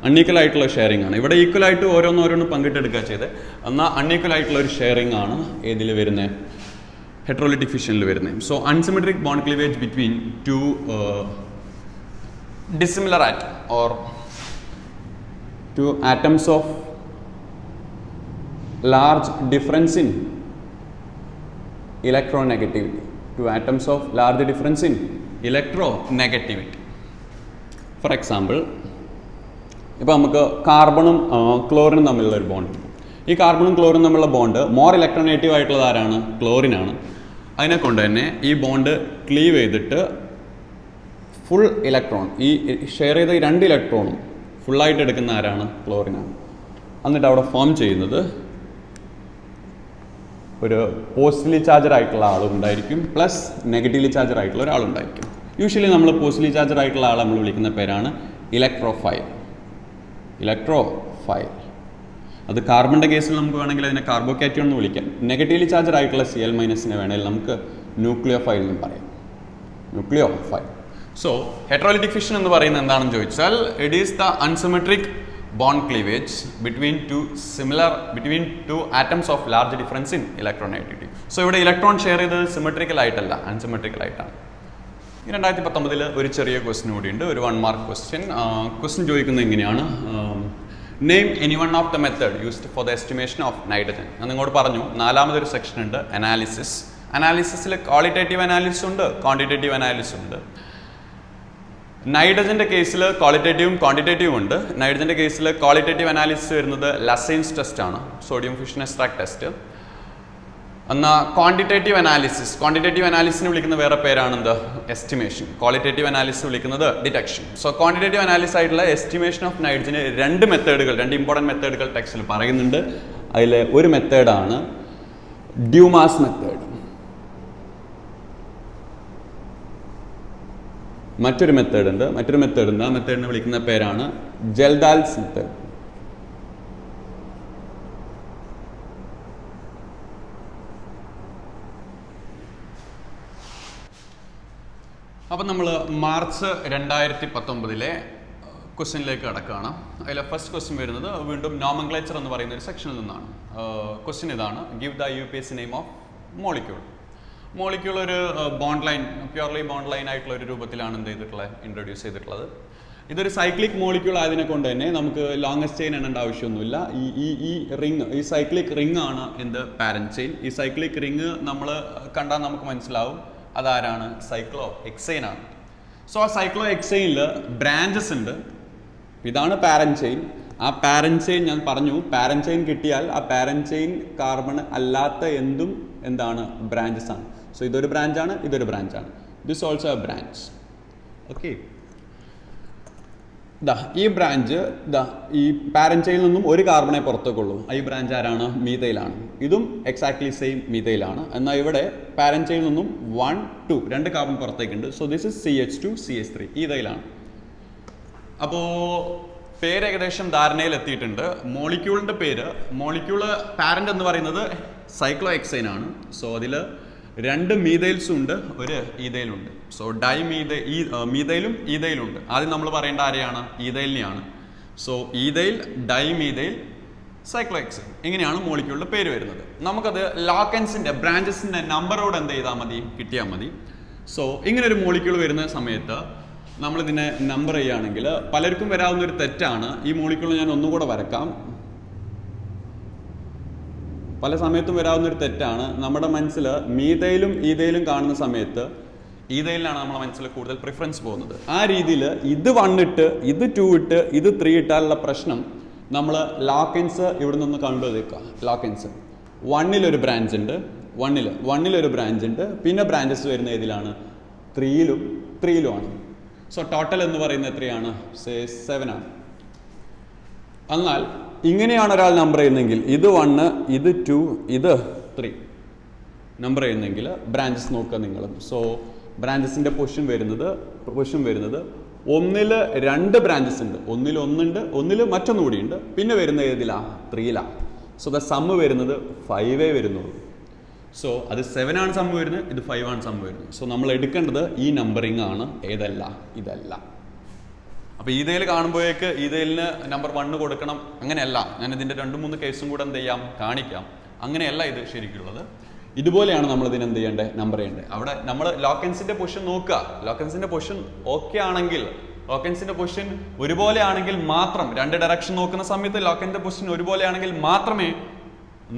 അൺഈക്വൽ ആയിട്ടുള്ള ഷെയറിംഗ് ആണ്. ഇവിടെ ഈക്വൽ ആയിട്ട് ഓരോന്നോരോന്ന് പങ്കിട്ടെടുക്കുക ചെയ്ത്, എന്നാൽ അൺഈക്വൽ ആയിട്ടുള്ള ഒരു ഷെയറിംഗ് ആണ് ഏതിൽ വരുന്നത്, ഹെട്രോലിറ്റിക് ഫിഷനിൽ വരുന്നത്. So unsymmetric bond cleavage between two dissimilar atom or two atoms of large difference in electronegativity. Two atoms of large difference in electronegativity. For example, ഇപ്പോൾ നമുക്ക് കാർബണും ക്ലോറിനും തമ്മിലുള്ള ഒരു ബോണ്ട്. ഈ കാർബണും ക്ലോറിനും തമ്മിലുള്ള ബോണ്ട് മോർ ഇലക്ട്രോനെഗറ്റീവ് ആയിട്ടുള്ളത് ആരാണ്, ക്ലോറിനാണ്. അതിനെ കൊണ്ട് തന്നെ ഈ ബോണ്ട് ക്ലീവ് ചെയ്തിട്ട് ഫുൾ ഇലക്ട്രോൺ, ഈ ഷെയർ ചെയ്ത ഈ 2 ഇലക്ട്രോണും ഫുള്ളായിട്ട് എടുക്കുന്ന ആരാണ്, ക്ലോറിനാണ്. എന്നിട്ട് അവിടെ ഫോം ചെയ്യുന്നത് ഒരു പോസിറ്റീവ്ലി ചാർജർ ആയിട്ടുള്ള ആളുണ്ടായിരിക്കും, പ്ലസ് നെഗറ്റീവ്ലി ചാർജർ ആയിട്ടുള്ള ഒരാളുണ്ടായിരിക്കും. യൂഷ്വലി നമ്മൾ പോസിറ്റീവ്ലി ചാർജർ ആയിട്ടുള്ള ആളെ നമ്മൾ വിളിക്കുന്ന പേരാണ് ഇലക്ട്രോഫൈൽ. അത് കാർബണിൻ്റെ കേസിൽ നമുക്ക് വേണമെങ്കിൽ അതിനെ കാർബോകാറ്റയോൺ എന്ന് വിളിക്കാം. നെഗറ്റീവ്ലി ചാർജർ ആയിട്ടുള്ള Cl- വേണമെങ്കിൽ നമുക്ക് ന്യൂക്ലിയോഫൈൽ എന്നും പറയാം. ന്യൂക്ലിയോഫൈൽ. സോ ഹെട്രോലിറ്റിക് ഫിഷൻ എന്ന് പറയുന്നത് എന്താണെന്ന് ചോദിച്ചാൽ, it is the unsymmetric bond cleavage between two atoms of large difference in electronegativity. So ഇവിടെ ഇലക്ട്രോൺ ഷെയർ ചെയ്തത് സിമെട്രിക്കൽ ആയിട്ടല്ല, അൺസിമെട്രിക്കൽ ആയിട്ടാണ്. 2019 ഒരു ചെറിയ ക്വസ്റ്റ്യൻ കൂടിയുണ്ട്, ഒരു 1 മാർക്ക് ക്വസ്റ്റ്യൻ. ക്വസ്റ്റ്യൻ ചോദിക്കുന്നത് എങ്ങനെയാണ്, name any one of the method used for the estimation of nitrogen. ഞാൻ നിങ്ങളോട് പറഞ്ഞു 4ാമതൊരു സെക്ഷൻ ഉണ്ട്, അനാലിസിസ്. അനാലിസിസിൽ ക്വാളിറ്റേറ്റീവ് അനാലിസിസ് ഉണ്ട്, ക്വാണ്ടിറ്റേറ്റീവ് അനാലിസിസ് ഉണ്ട്. നൈട്രജൻ്റെ കേസിൽ ക്വാളിറ്റേറ്റീവും ക്വാണ്ടിറ്റേറ്റീവും ഉണ്ട്. നൈട്രജൻ്റെ കേസിൽ ക്വാളിറ്റേറ്റീവ് അനാലിസിസ് വരുന്നത് ലസൈൻസ് ടെസ്റ്റ് ആണ്, സോഡിയം ഫ്യൂഷൻ എക്സ്ട്രാക്ട് ടെസ്റ്റ്. എന്നാൽ ക്വാണ്ടിറ്റേറ്റീവ് അനാലിസിസിനെ വിളിക്കുന്ന വേറെ പേരാണ് എന്ത്, എസ്റ്റിമേഷൻ. ക്വാളിറ്റേറ്റീവ് അനാലിസിസ് വിളിക്കുന്നത് ഡിറ്റക്ഷൻ. സോ ക്വാണ്ടിറ്റേറ്റീവ് അനാലിസിസ് ആയിട്ടുള്ള എസ്റ്റിമേഷൻ ഓഫ് നൈട്രജന് 2 ഇമ്പോർട്ടൻറ്റ് മെത്തേഡുകൾ ടെക്സ്റ്റിൽ പറയുന്നുണ്ട്. അതിൽ ഒരു മെത്തേഡാണ് ഡ്യൂമാസ് മെത്തേഡ്. മറ്റൊരു മെത്തേഡ് ഉണ്ട്. ആ മെത്തേഡിനെ വിളിക്കുന്ന പേരാണ് ജെൽദാൽസ് മെത്തേഡ്. അപ്പം നമ്മൾ മാർച്ച് 2019 ക്വസ്റ്റ്യനിലേക്ക് കടക്കുകയാണ്. അതിൽ ഫസ്റ്റ് ക്വസ്റ്റ്യൻ വരുന്നത് വീണ്ടും നോമൻക്ലേച്ചർ എന്ന് പറയുന്ന ഒരു സെക്ഷനിൽ നിന്നാണ്. ക്വസ്റ്റ്യൻ ഇതാണ്, give the UPSC name of molecule. Molecule ഒരു bond line, purely bond line ആയിട്ടുള്ള ഒരു രൂപത്തിലാണ് ഇൻട്രൊഡ്യൂസ് ചെയ്തിട്ടുള്ളത്. ഇതൊരു സൈക്ലിക് മോളിക്യൂൾ ആയതിനെ കൊണ്ട് തന്നെ നമുക്ക് ലോങ്ങസ്റ്റ് ചെയിൻ എണ്ണേണ്ട ആവശ്യമൊന്നുമില്ല. ഈ സൈക്ലിക് റിംഗ് ആണ് എന്ത്, പാരന്റ് ചെയിൻ. ഈ സൈക്ലിക് റിംഗ് നമ്മൾ കണ്ടാൽ നമുക്ക് മനസ്സിലാവും അതാരാണ്, സൈക്ലോ ഹെക്സൈൻ ആണ്. സോ ആ സൈക്ലോ ഹെക്സൈനിൽ ബ്രാഞ്ചസ് ഉണ്ട്. ഇതാണ് പാരന്റ് ചെയിൻ. ആ പാരന്റ് ചെയിൻ ഞാൻ പറഞ്ഞു, പാരന്റ് ചെയിൻ കിട്ടിയാൽ ആ പാരന്റ് ചെയിൻ കാർബൺ അല്ലാത്ത എന്തും എന്താണ്, ബ്രാഞ്ചസ് ആണ്. സോ ഇതൊരു ബ്രാഞ്ചാണ്, ഇതൊരു ബ്രാഞ്ചാണ്. This also a branch. Okay, ഈ ബ്രാഞ്ച് ഈ പാരന്റ് ചെയിനിൽ നിന്നും ഒരു കാർബണെ പുറത്തേക്കുള്ളൂ. ഈ ബ്രാഞ്ച് ആരാണ്, മീഥൈലാണ്. ഇതും എക്സാക്ട്ലി സെയിം മീഥൈലാണ്. എന്നാൽ ഇവിടെ പാരന്റ് ചെയിനിൽ നിന്നും 1, 2 2 കാർബൺ പുറത്തേക്കുണ്ട്. So this is CH2 CH3 ഈഥൈലാണ്. അപ്പോൾ പേര് ഏകദേശം ധാരണയിൽ എത്തിയിട്ടുണ്ട്. മോളിക്യൂളിൻ്റെ പേര്, മോളിക്യൂള് പാരന്റ് എന്ന് പറയുന്നത് സൈക്ലോ ഹെക്സൈൻ ആണ്. സോ അതിൽ 2 മീഥൈൽസും ഉണ്ട്, ഒരു ഈഥൈലുണ്ട്. സോ മീഥൈലും ഈഥൈലും ഉണ്ട്. ആദ്യം നമ്മൾ പറയേണ്ട ആരെയാണ്, ഈഥൈലിനെയാണ്. So ethyl, dimethyl, cyclohexane, ഇങ്ങനെയാണ് മോളിക്യൂളിൻ്റെ പേര് വരുന്നത്. നമുക്കത് ലോക്കൻസിൻ്റെ ബ്രാഞ്ചസിൻ്റെ നമ്പറോട് എന്ത് ചെയ്താൽ മതി, കിട്ടിയാൽ മതി. സോ ഇങ്ങനെ ഒരു മോളിക്യൂൾ വരുന്ന സമയത്ത് നമ്മളിതിനെ നമ്പർ ചെയ്യുകയാണെങ്കിൽ പലർക്കും വരാവുന്നൊരു തെറ്റാണ്. ഈ മോളിക്യൂൾ ഞാൻ ഒന്നുകൂടെ വരക്കാം. പല സമയത്തും വരാവുന്നൊരു തെറ്റാണ്. നമ്മുടെ മനസ്സിൽ മീഥൈലും ഈഥൈലും കാണുന്ന സമയത്ത് ഈഥൈലിനാണ് നമ്മുടെ മനസ്സിൽ കൂടുതൽ പ്രിഫറൻസ് പോകുന്നത്. ആ രീതിയിൽ ഇത് 1 ഇട്ട്, ഇത് 2 ഇട്ട്, ഇത് 3 ഇട്ടാലുള്ള പ്രശ്നം നമ്മൾ ലോക്കൻസ് ഇവിടെ നിന്ന് കണ്ടുവെക്കുക. ലോക്കൻസ് 1-ൽ ഒരു ബ്രാഞ്ച് ഉണ്ട്, 1-ൽ ഒരു ബ്രാഞ്ച് ഉണ്ട്. പിന്നെ ബ്രാഞ്ചസ് വരുന്ന ഏതിലാണ്, 3-ലും ആണ്. സോ ടോട്ടൽ എന്ന് പറയുന്നത് എത്രയാണ്, 7 ആണ്. എന്നാൽ ഇങ്ങനെയാണ് ഒരാൾ നമ്പർ ചെയ്യുന്നതെങ്കിൽ ഇത് 1, ഇത് 2, ഇത് 3 നമ്പർ ചെയ്യുന്നെങ്കിൽ ബ്രാഞ്ചസ് നോക്കുക നിങ്ങൾ. സോ ബ്രാഞ്ചസിൻ്റെ പൊസിഷൻ വരുന്നത് ഒന്നിൽ 2 ബ്രാഞ്ചസ് ഉണ്ട്, ഒന്നിൽ 1 ഉണ്ട്, ഒന്നിൽ മറ്റൊന്നുകൂടി ഉണ്ട്, പിന്നെ വരുന്ന ഏതിലാണ്? 3ലാണ്. സോ ദ സമ്മ് വരുന്നത് 5 വരുന്നുള്ളൂ. സോ അത് 7 ആണ് സമ്മ് വരുന്നത്, ഇത് 5 ആണ് സമ്മ് വരുന്നത്. സോ നമ്മൾ എടുക്കേണ്ടത് ഈ നമ്പറിംഗ് ആണ്, ഏതല്ല, ഇതല്ല. അപ്പോൾ ഈതയിൽ കാണുമ്പോഴേക്ക് ഈതയിലിന് നമ്പർ 1 കൊടുക്കണം, അങ്ങനെയല്ല. ഞാൻ ഇതിൻ്റെ 2-3 കേസും കൂടെ എന്ത് ചെയ്യാം, കാണിക്കാം. അങ്ങനെയല്ല ഇത് ശരിക്കുള്ളത്. ഇതുപോലെയാണ് നമ്മൾ ഇതിന് എന്ത് ചെയ്യേണ്ടത്, നമ്പർ ചെയ്യേണ്ടത്. അവിടെ നമ്മൾ ലോക്കൻസിൻ്റെ പൊസിഷൻ നോക്കുക. ലോക്കൻസിൻ്റെ പൊസിഷൻ ഓക്കെ ആണെങ്കിൽ, ലോക്കൻസിൻ്റെ പൊസിഷൻ ഒരുപോലെ ആണെങ്കിൽ മാത്രം, 2 ഡയറക്ഷൻ നോക്കുന്ന സമയത്ത് ലോക്കൻ്റെ പൊസിഷൻ ഒരുപോലെ ആണെങ്കിൽ മാത്രമേ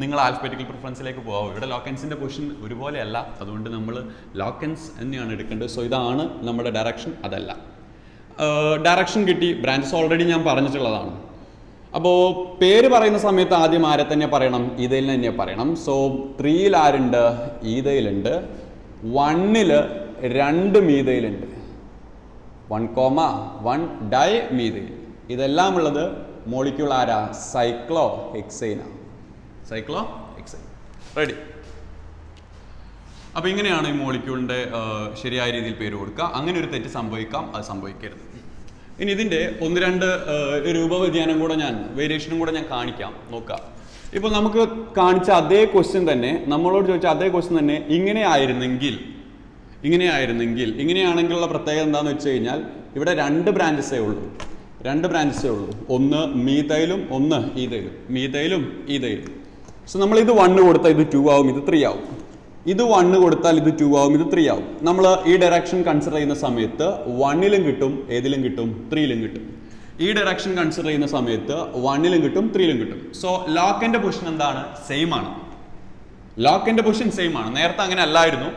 നിങ്ങൾ ആൽഫബറ്റിക്കൽ പ്രിഫറൻസിലേക്ക് പോകാവൂ. ഇവിടെ ലോക്കൻസിൻ്റെ പൊസിഷൻ ഒരുപോലെയല്ല, അതുകൊണ്ട് നമ്മൾ ലോക്കൻസ് തന്നെയാണ് എടുക്കേണ്ടത്. സോ ഇതാണ് നമ്മുടെ ഡയറക്ഷൻ, അതല്ല. ഡയറക്ഷൻ കിട്ടി, ബ്രാഞ്ചസ് ഓൾറെഡി ഞാൻ പറഞ്ഞിട്ടുള്ളതാണ്. അപ്പോൾ പേര് പറയുന്ന സമയത്ത് ആദ്യം ആരെ തന്നെ പറയണം, ഈതയിൽ തന്നെ പറയണം. സോ 3ൽ ആരുണ്ട്, ഈതയിലുണ്ട്. 1ൽ 2 മീതയിലുണ്ട്, 1,1 ഡൈ മീതയിൽ. ഇതെല്ലാം ഉള്ളത് മോളിക്യൂൾ ആരാ, സൈക്ലോ ഹെക്സൈനാണ്. Cyclohexane. റെഡി. അപ്പോൾ ഇങ്ങനെയാണ് ഈ മോളിക്യൂളിൻ്റെ ശരിയായ രീതിയിൽ പേര് കൊടുക്കുക. അങ്ങനെ ഒരു തെറ്റ് സംഭവിക്കാം, അത് സംഭവിക്കരുത്. ഇനി ഇതിൻ്റെ 1-2 രൂപവ്യതിയാനം കൂടെ വേരിയേഷനും കൂടെ ഞാൻ കാണിക്കാം, നോക്കാം. ഇപ്പോൾ നമുക്ക് കാണിച്ച അതേ ക്വസ്റ്റ്യൻ തന്നെ, നമ്മളോട് ചോദിച്ച അതേ ക്വസ്റ്റ്യൻ തന്നെ ഇങ്ങനെയായിരുന്നെങ്കിൽ, ഇങ്ങനെയാണെങ്കിലുള്ള പ്രത്യേകത എന്താണെന്ന് വെച്ച് കഴിഞ്ഞാൽ ഇവിടെ 2 ബ്രാഞ്ചസേ ഉള്ളൂ. 2 ബ്രാഞ്ചസേ ഉള്ളൂ. ഒന്ന് മീതയിലും ഒന്ന് ഈതയിലും. സോ നമ്മൾ ഇത് 1 കൊടുത്താൽ ഇത് 2 ആവും, ഇത് 3 ആവും. ഇത് 1 കൊടുത്താൽ ഇത് 2 ആവും, ഇത് 3 ആവും. നമ്മൾ ഈ ഡയറക്ഷൻ കൺസിഡർ ചെയ്യുന്ന സമയത്ത് 1ലും കിട്ടും, ഏതിലും കിട്ടും, 3ലും കിട്ടും. ഈ ഡയറക്ഷൻ കൺസിഡർ ചെയ്യുന്ന സമയത്ത് 1ലും കിട്ടും, 3ലും കിട്ടും. സോ ലോക്കിന്റെ പൊസിഷൻ എന്താണ്, സെയിം ആണ്. ലോക്കിന്റെ പൊസിഷൻ സെയിം ആണ്. നേരത്തെ അങ്ങനെ അല്ലായിരുന്നു.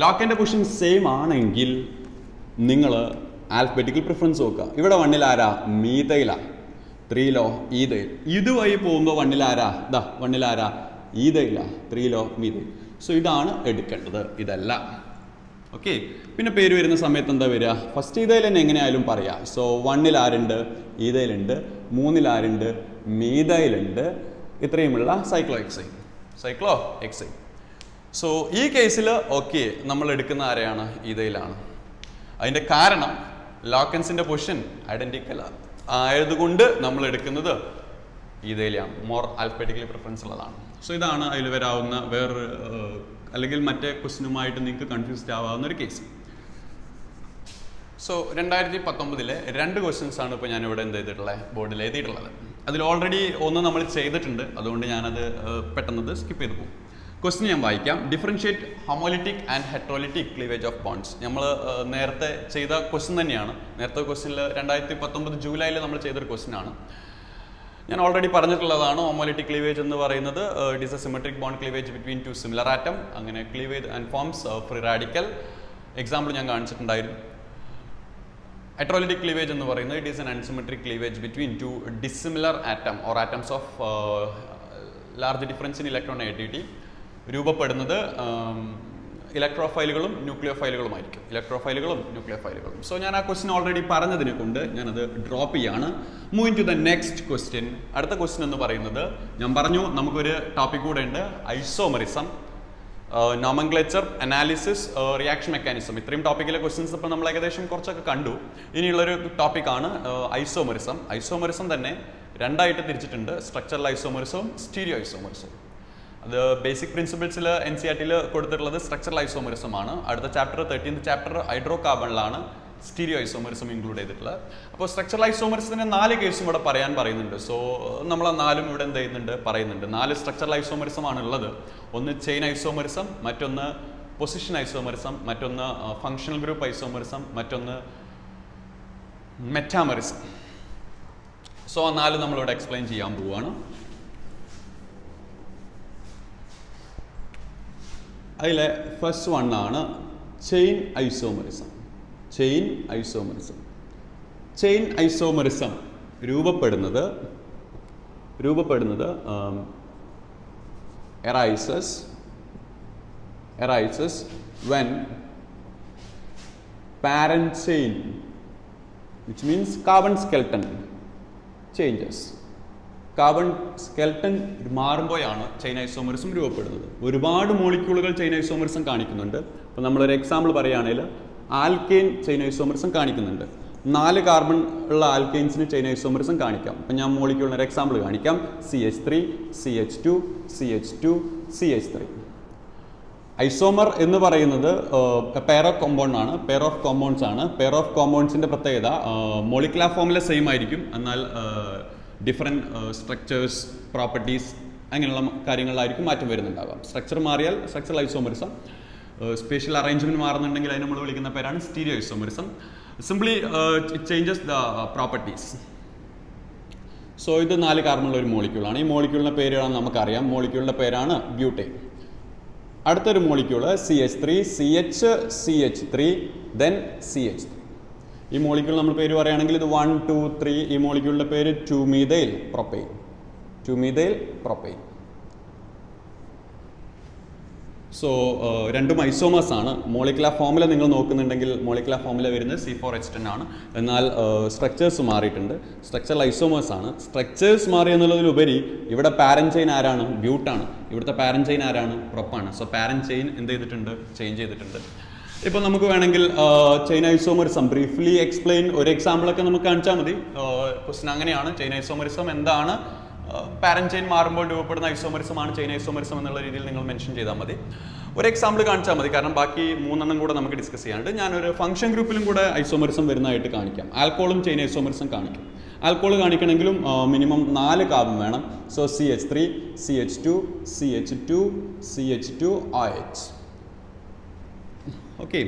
ലോക്കിന്റെ പൊസിഷൻ സെയിം ആണെങ്കിൽ നിങ്ങൾ ആൽഫബറ്റിക്കൽ പ്രിഫറൻസ് നോക്കുക. ഇവിടെ 1ൽ ആരാ, മീതയിലാ. 3ലോ ഈതയിൽ. ഇതുവഴി പോകുമ്പോൾ 1ൽ ആരാ, 1ൽ ആരാ, ഈതയിലാ. 3ലോ മീതയിൽ. സോ ഇതാണ് എടുക്കേണ്ടത്, ഇതല്ല. ഓക്കെ. പിന്നെ പേര് വരുന്ന സമയത്ത് എന്താ വരിക, ഫസ്റ്റ് ഈതയിൽ തന്നെ എങ്ങനെയായാലും പറയാം. സോ 1ൽ ആരുണ്ട്, ഈതയിലുണ്ട്. 3ൽ ആരുണ്ട്, മീതയിലുണ്ട്. ഇത്രയുമുള്ള സൈക്ലോ ഹെക്സൈൻ. സോ ഈ കേസിൽ ഓക്കെ, നമ്മൾ എടുക്കുന്ന ആരെയാണ്, ഈതയിലാണ്. അതിൻ്റെ കാരണം ലോക്കൻസിൻ്റെ പൊസിഷൻ ഐഡൻറ്റിക്കൽ ആയതുകൊണ്ട് നമ്മൾ എടുക്കുന്നത് ഈതയിലാണ്. മോർ ആൽഫബറ്റിക്കലി പ്രിഫറൻസ് ഉള്ളതാണ്. സോ ഇതാണ് അതിൽ വരാവുന്ന വേറൊരു, അല്ലെങ്കിൽ മറ്റേ ക്വസ്റ്റിനുമായിട്ട് നിങ്ങൾക്ക് കൺഫ്യൂസ്ഡ് ആവാവുന്ന ഒരു കേസ്. സോ 2019 2 ക്വസ്റ്റ്യൻസ് ആണ് ഇപ്പോൾ ഞാനിവിടെ എന്ത് ചെയ്തിട്ടുള്ളത്, ബോർഡിൽ എഴുതിയിട്ടുള്ളത്. അതിൽ ഓൾറെഡി ഒന്ന് നമ്മൾ ചെയ്തിട്ടുണ്ട്, അതുകൊണ്ട് ഞാനത് പെട്ടെന്നത് സ്കിപ്പ് ചെയ്ത് പോകും. ക്വസ്റ്റ്യൻ ഞാൻ വായിക്കാം. Differentiate homolytic and heterolytic cleavage of bonds. നമ്മൾ നേരത്തെ ചെയ്ത ക്വസ്റ്റ്യൻ തന്നെയാണ്. നേരത്തെ ക്വസ്റ്റ്യനിൽ 2019 ജൂലൈയിൽ നമ്മൾ ചെയ്തൊരു ക്വസ്റ്റ്യൻ ആണ്. ഞാൻ ഓൾറെഡി പറഞ്ഞിട്ടുള്ളതാണ്. ഹോമോലിറ്റിക് ക്ലീവേജ് എന്ന് പറയുന്നത് it is a symmetric bond cleavage between 2 similar atom. അങ്ങനെ cleavage and forms free radical. Example ഞാൻ കാണിച്ചിട്ടുണ്ടായിരുന്നു. ഹെട്രോലിറ്റിക് ക്ലീവേജ് എന്ന് പറയുന്നത് it is an unsymmetric cleavage between 2 dissimilar atom or atoms of large difference in electronegativity. രൂപപ്പെടുന്നത് ഇലക്ട്രോഫൈലുകളും ന്യൂക്ലിയോഫൈലുകളുമായിരിക്കും. So ഞാൻ ആ question already പറഞ്ഞതിനെ കൊണ്ട് ഞാനത് ഡ്രോപ്പ് ചെയ്യാണ്. Moving to the next question. അടുത്ത ക്വസ്റ്റ്യൻ എന്ന് പറയുന്നത്, ഞാൻ പറഞ്ഞു നമുക്കൊരു ടോപ്പിക് കൂടെ ഉണ്ട്, isomerism, nomenclature, analysis, reaction mechanism. ഇത്രയും ടോപ്പിക്കിലെ ക്വസ്റ്റ്യൻസ് ഇപ്പോൾ നമ്മൾ ഏകദേശം കുറച്ചൊക്കെ കണ്ടു. ഇനിയുള്ളൊരു ടോപ്പിക്കാണ് ഐസോമറിസം. ഐസോമറിസം തന്നെ 2ആയിട്ട് തിരിച്ചിട്ടുണ്ട്, സ്ട്രക്ചറൽ ഐസോമറിസവും സ്റ്റീരിയോ ഐസോമറിസവും. അത് ബേസിക് പ്രിൻസിപ്പിൾസിൽ NCERT കൊടുത്തിട്ടുള്ളത് സ്ട്രക്ചറൽ ഐസോമറിസം ആണ്. അടുത്ത ചാപ്റ്റർ 13th ചാപ്റ്റർ ഹൈഡ്രോ കാർബണിലാണ് സ്റ്റീരിയോ ഐസോമറിസം ഇൻക്ലൂഡ് ചെയ്തിട്ടുള്ളത്. അപ്പോൾ സ്ട്രക്ചറൽ ഐസോമറിസത്തിൻ്റെ 4 കേസും ഇവിടെ പറയുന്നുണ്ട്. സോ നമ്മൾ ആ 4ഉം ഇവിടെ എന്ത് ചെയ്യുന്നുണ്ട്, പറയുന്നുണ്ട്. 4 സ്ട്രക്ചറൽ ഐസോമറിസം ആണ് ഉള്ളത്. ഒന്ന് ചെയിൻ ഐസോമറിസം, മറ്റൊന്ന് പൊസിഷൻ ഐസോമറിസം, മറ്റൊന്ന് ഫങ്ഷണൽ ഗ്രൂപ്പ് ഐസോമറിസം, മറ്റൊന്ന് മെറ്റാമറിസം. സോ ആ 4 നമ്മളിവിടെ എക്സ്പ്ലെയിൻ ചെയ്യാൻ പോവുകയാണ്. അതിലെ ഫസ്റ്റ് വൺ ആണ് ചെയിൻ ഐസോമറിസം. ചെയിൻ ഐസോമറിസം രൂപപ്പെടുന്നത് arises when parent chain, which means carbon skeleton, changes. Carbon skeleton മാറുമ്പോഴാണ് ചെയിൻ ഐസോമറിസം രൂപപ്പെടുന്നത്. ഒരുപാട് മോളിക്യൂളുകൾ ചെയിൻ ഐസോമറിസം കാണിക്കുന്നുണ്ട്. അപ്പോൾ നമ്മളൊരു എക്സാമ്പിൾ പറയുകയാണെങ്കിൽ ആൽക്കെയിൻ ചെയിൻ ഐസോമറിസം കാണിക്കുന്നുണ്ട്. 4 കാർബൺ ഉള്ള ആൽക്കെയിൻസിന് ചെയിൻ ഐസോമറിസം കാണിക്കാം. അപ്പം ഞാൻ മോളിക്യൂളിന് ഒരു എക്സാമ്പിൾ കാണിക്കാം. CH3, CH2, CH2, CH3. Isomer എന്ന് പറയുന്നത് പെയർ ഓഫ് കോമ്പൗണ്ട് ആണ്, പെയർ ഓഫ് കോമ്പൗണ്ട്സ് ആണ്. പെയർ ഓഫ് കോമ്പൗണ്ട്സിൻ്റെ പ്രത്യേകത മോളിക്കുലർ ഫോമുല സെയിം ആയിരിക്കും, എന്നാൽ ഡിഫറെൻറ്റ് സ്ട്രക്ചേഴ്സ്, പ്രോപ്പർട്ടീസ് അങ്ങനെയുള്ള കാര്യങ്ങളിലായിരിക്കും മാറ്റം വരുന്നുണ്ടാകാം. സ്ട്രക്ചർ മാറിയാൽ സ്ട്രക്ചറൽ ഐസോമറിസം, സ്പേഷ്യൽ അറേഞ്ച്മെൻറ്റ് മാറുന്നുണ്ടെങ്കിൽ അതിന് നമ്മൾ വിളിക്കുന്ന പേരാണ് stereo isomerism. Simply it changes the properties. So ഇത് 4 കാർബണുള്ള ഒരു മോളിക്യൂളാണ്. ഈ മോളിക്യൂളിൻ്റെ പേരാണ് നമുക്കറിയാം. മോളിക്യൂളിൻ്റെ പേരാണ് ബ്യൂട്ടൈൻ. അടുത്തൊരു molecule CH3, CH3, then CH3. ഈ മോളിക്യൂൾ നമ്മൾ പേര് പറയുകയാണെങ്കിൽ ഇത് 1, 2, 3. ഈ മോളിക്യൂളിൻ്റെ പേര് 2-methyl propane. 2-methyl propane. So രണ്ടും ഐസോമേഴ്സ് ആണ്. മോളിക്കുലർ ഫോമുല നിങ്ങൾ നോക്കുന്നുണ്ടെങ്കിൽ മോളിക്കുലർ ഫോമുല വരുന്നത് C4H10 ആണ്. എന്നാൽ സ്ട്രക്ചേഴ്സ് മാറിയിട്ടുണ്ട്. സ്ട്രക്ചറൽ ഐസോമേഴ്സ് ആണ്. സ്ട്രക്ചേഴ്സ് മാറി എന്നുള്ളതിലുപരി ഇവിടെ പാരന്റ് ചെയിൻ ആരാണ്? ബ്യൂട്ടാണ്. ഇവിടുത്തെ പാരന്റ് ചെയിൻ ആരാണ്? പ്രൊപ്പാണ്. സോ പാരന്റ് ചെയിൻ എന്ത് ചെയ്തിട്ടുണ്ട്? ചേഞ്ച് ചെയ്തിട്ടുണ്ട്. ഇപ്പോൾ നമുക്ക് വേണമെങ്കിൽ ചെയിൻ ഐസോമറിസം ബ്രീഫ്ലി എക്സ്പ്ലെയിൻ ഒരു എക്സാമ്പിളൊക്കെ നമുക്ക് കാണിച്ചാൽ മതി. ക്വസ്റ്റ്യൻ അങ്ങനെയാണ്. ചെയിൻ ഐസോമറിസം എന്താണ്? പാരന്റ് ചെയിൻ മാറുമ്പോൾ രൂപപ്പെടുന്ന ഐസോമറിസമാണ് ചെയിൻ ഐസോമറിസം എന്നുള്ള രീതിയിൽ നിങ്ങൾ മെൻഷൻ ചെയ്താൽ മതി. ഒരു എക്സാമ്പിൾ കാണിച്ചാൽ മതി, കാരണം ബാക്കി 3 കൂടെ നമുക്ക് ഡിസ്കസ് ചെയ്യാനുണ്ട്. ഞാനൊരു ഫംഗ്ഷൻ ഗ്രൂപ്പിലും കൂടെ ഐസോമറിസം വരുന്നതായിട്ട് കാണിക്കാം. ആൽക്കോളും ചെയിൻ ഐസോമറിസം കാണിക്കും. ആൽക്കോൾ കാണിക്കണമെങ്കിലും മിനിമം 4 കാർബൺ വേണം. So CH3, CH2, CH2, CH2, OH. Okay,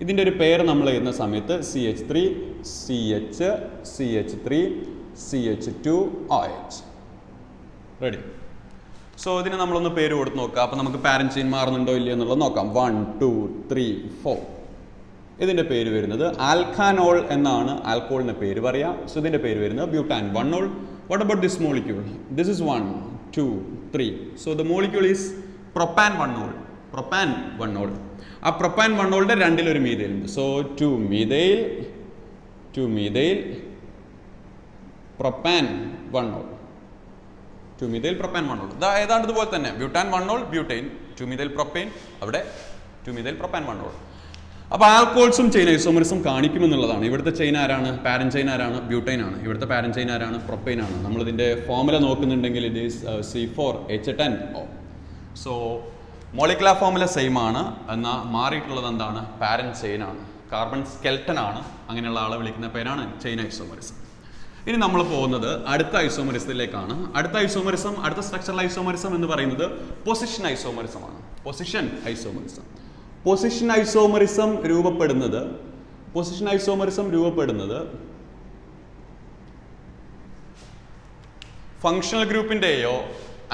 ഇതിൻ്റെ ഒരു പേര് നമ്മൾ എഴുതുന്ന സമയത്ത് CH3, CH, CH3, CH2, OH. Ready. So ഇതിന് നമ്മളൊന്ന് പേര് കൊടുത്ത് നോക്കാം. അപ്പം നമുക്ക് പാരന്റ് ചെയിൻ മാറുന്നുണ്ടോ ഇല്ലയോ എന്നുള്ളത് നോക്കാം. 1, 2, 3, 4. ഇതിൻ്റെ പേര് വരുന്നത് ആൽക്കാനോൾ എന്നാണ് ആൽക്കോളിൻ്റെ പേര് പറയാം. സോ ഇതിൻ്റെ പേര് വരുന്നത് butane 1-ol. What about this molecule? This is 1, 2, 3. So the molecule is propane 1-ol. Propane 1-ol. ആ പ്രൊപ്പാൻ 1-olന്റെ 2-ലൊരു മീഥൈൽ ഉണ്ട്. So 2-methyl, 2-methyl, propane 1-ol. 2-methyl propane 1-ol. ഏതാണ്ട് ഇതുപോലെ തന്നെ butane 1-ol, butyne, 2-methyl propyne, അവിടെ 2-methyl propane 1-ol. അപ്പോൾ ആൽക്കോൾസും chain isomerism കാണിക്കുമെന്നുള്ളതാണ്. ഇവിടുത്തെ chain ആരാണ്? Parent chain ആരാണ്? ബ്യൂട്ടൈൻ ആണ്. ഇവിടുത്തെ പാരന്റ് ചെയിൻ ആരാണ്? പ്രൊപ്പൈൻ ആണ്. നമ്മളിതിൻ്റെ ഫോമുല നോക്കുന്നുണ്ടെങ്കിൽ it is C4H10O. So molecular formula same ആണ്, എന്നാൽ മാറിയിട്ടുള്ളത് എന്താണ്? പാരന്റ് ചെയിൻ ആണ്, കാർബൺ സ്കെൽട്ടൺ ആണ്. അങ്ങനെയുള്ള ആളെ വിളിക്കുന്ന പേരാണ് ചെയിൻ ഐസോമറിസം. ഇനി നമ്മൾ പോകുന്നത് അടുത്ത ഐസോമറിസത്തിലേക്കാണ്. അടുത്ത ഐസോമറിസം, അടുത്ത സ്ട്രക്ചറൽ ഐസോമറിസം എന്ന് പറയുന്നത് പൊസിഷൻ ഐസോമറിസമാണ്. Position isomerism. പൊസിഷൻ ഐസോമറിസം രൂപപ്പെടുന്നത് ഫങ്ഷണൽ ഗ്രൂപ്പിൻ്റെയോ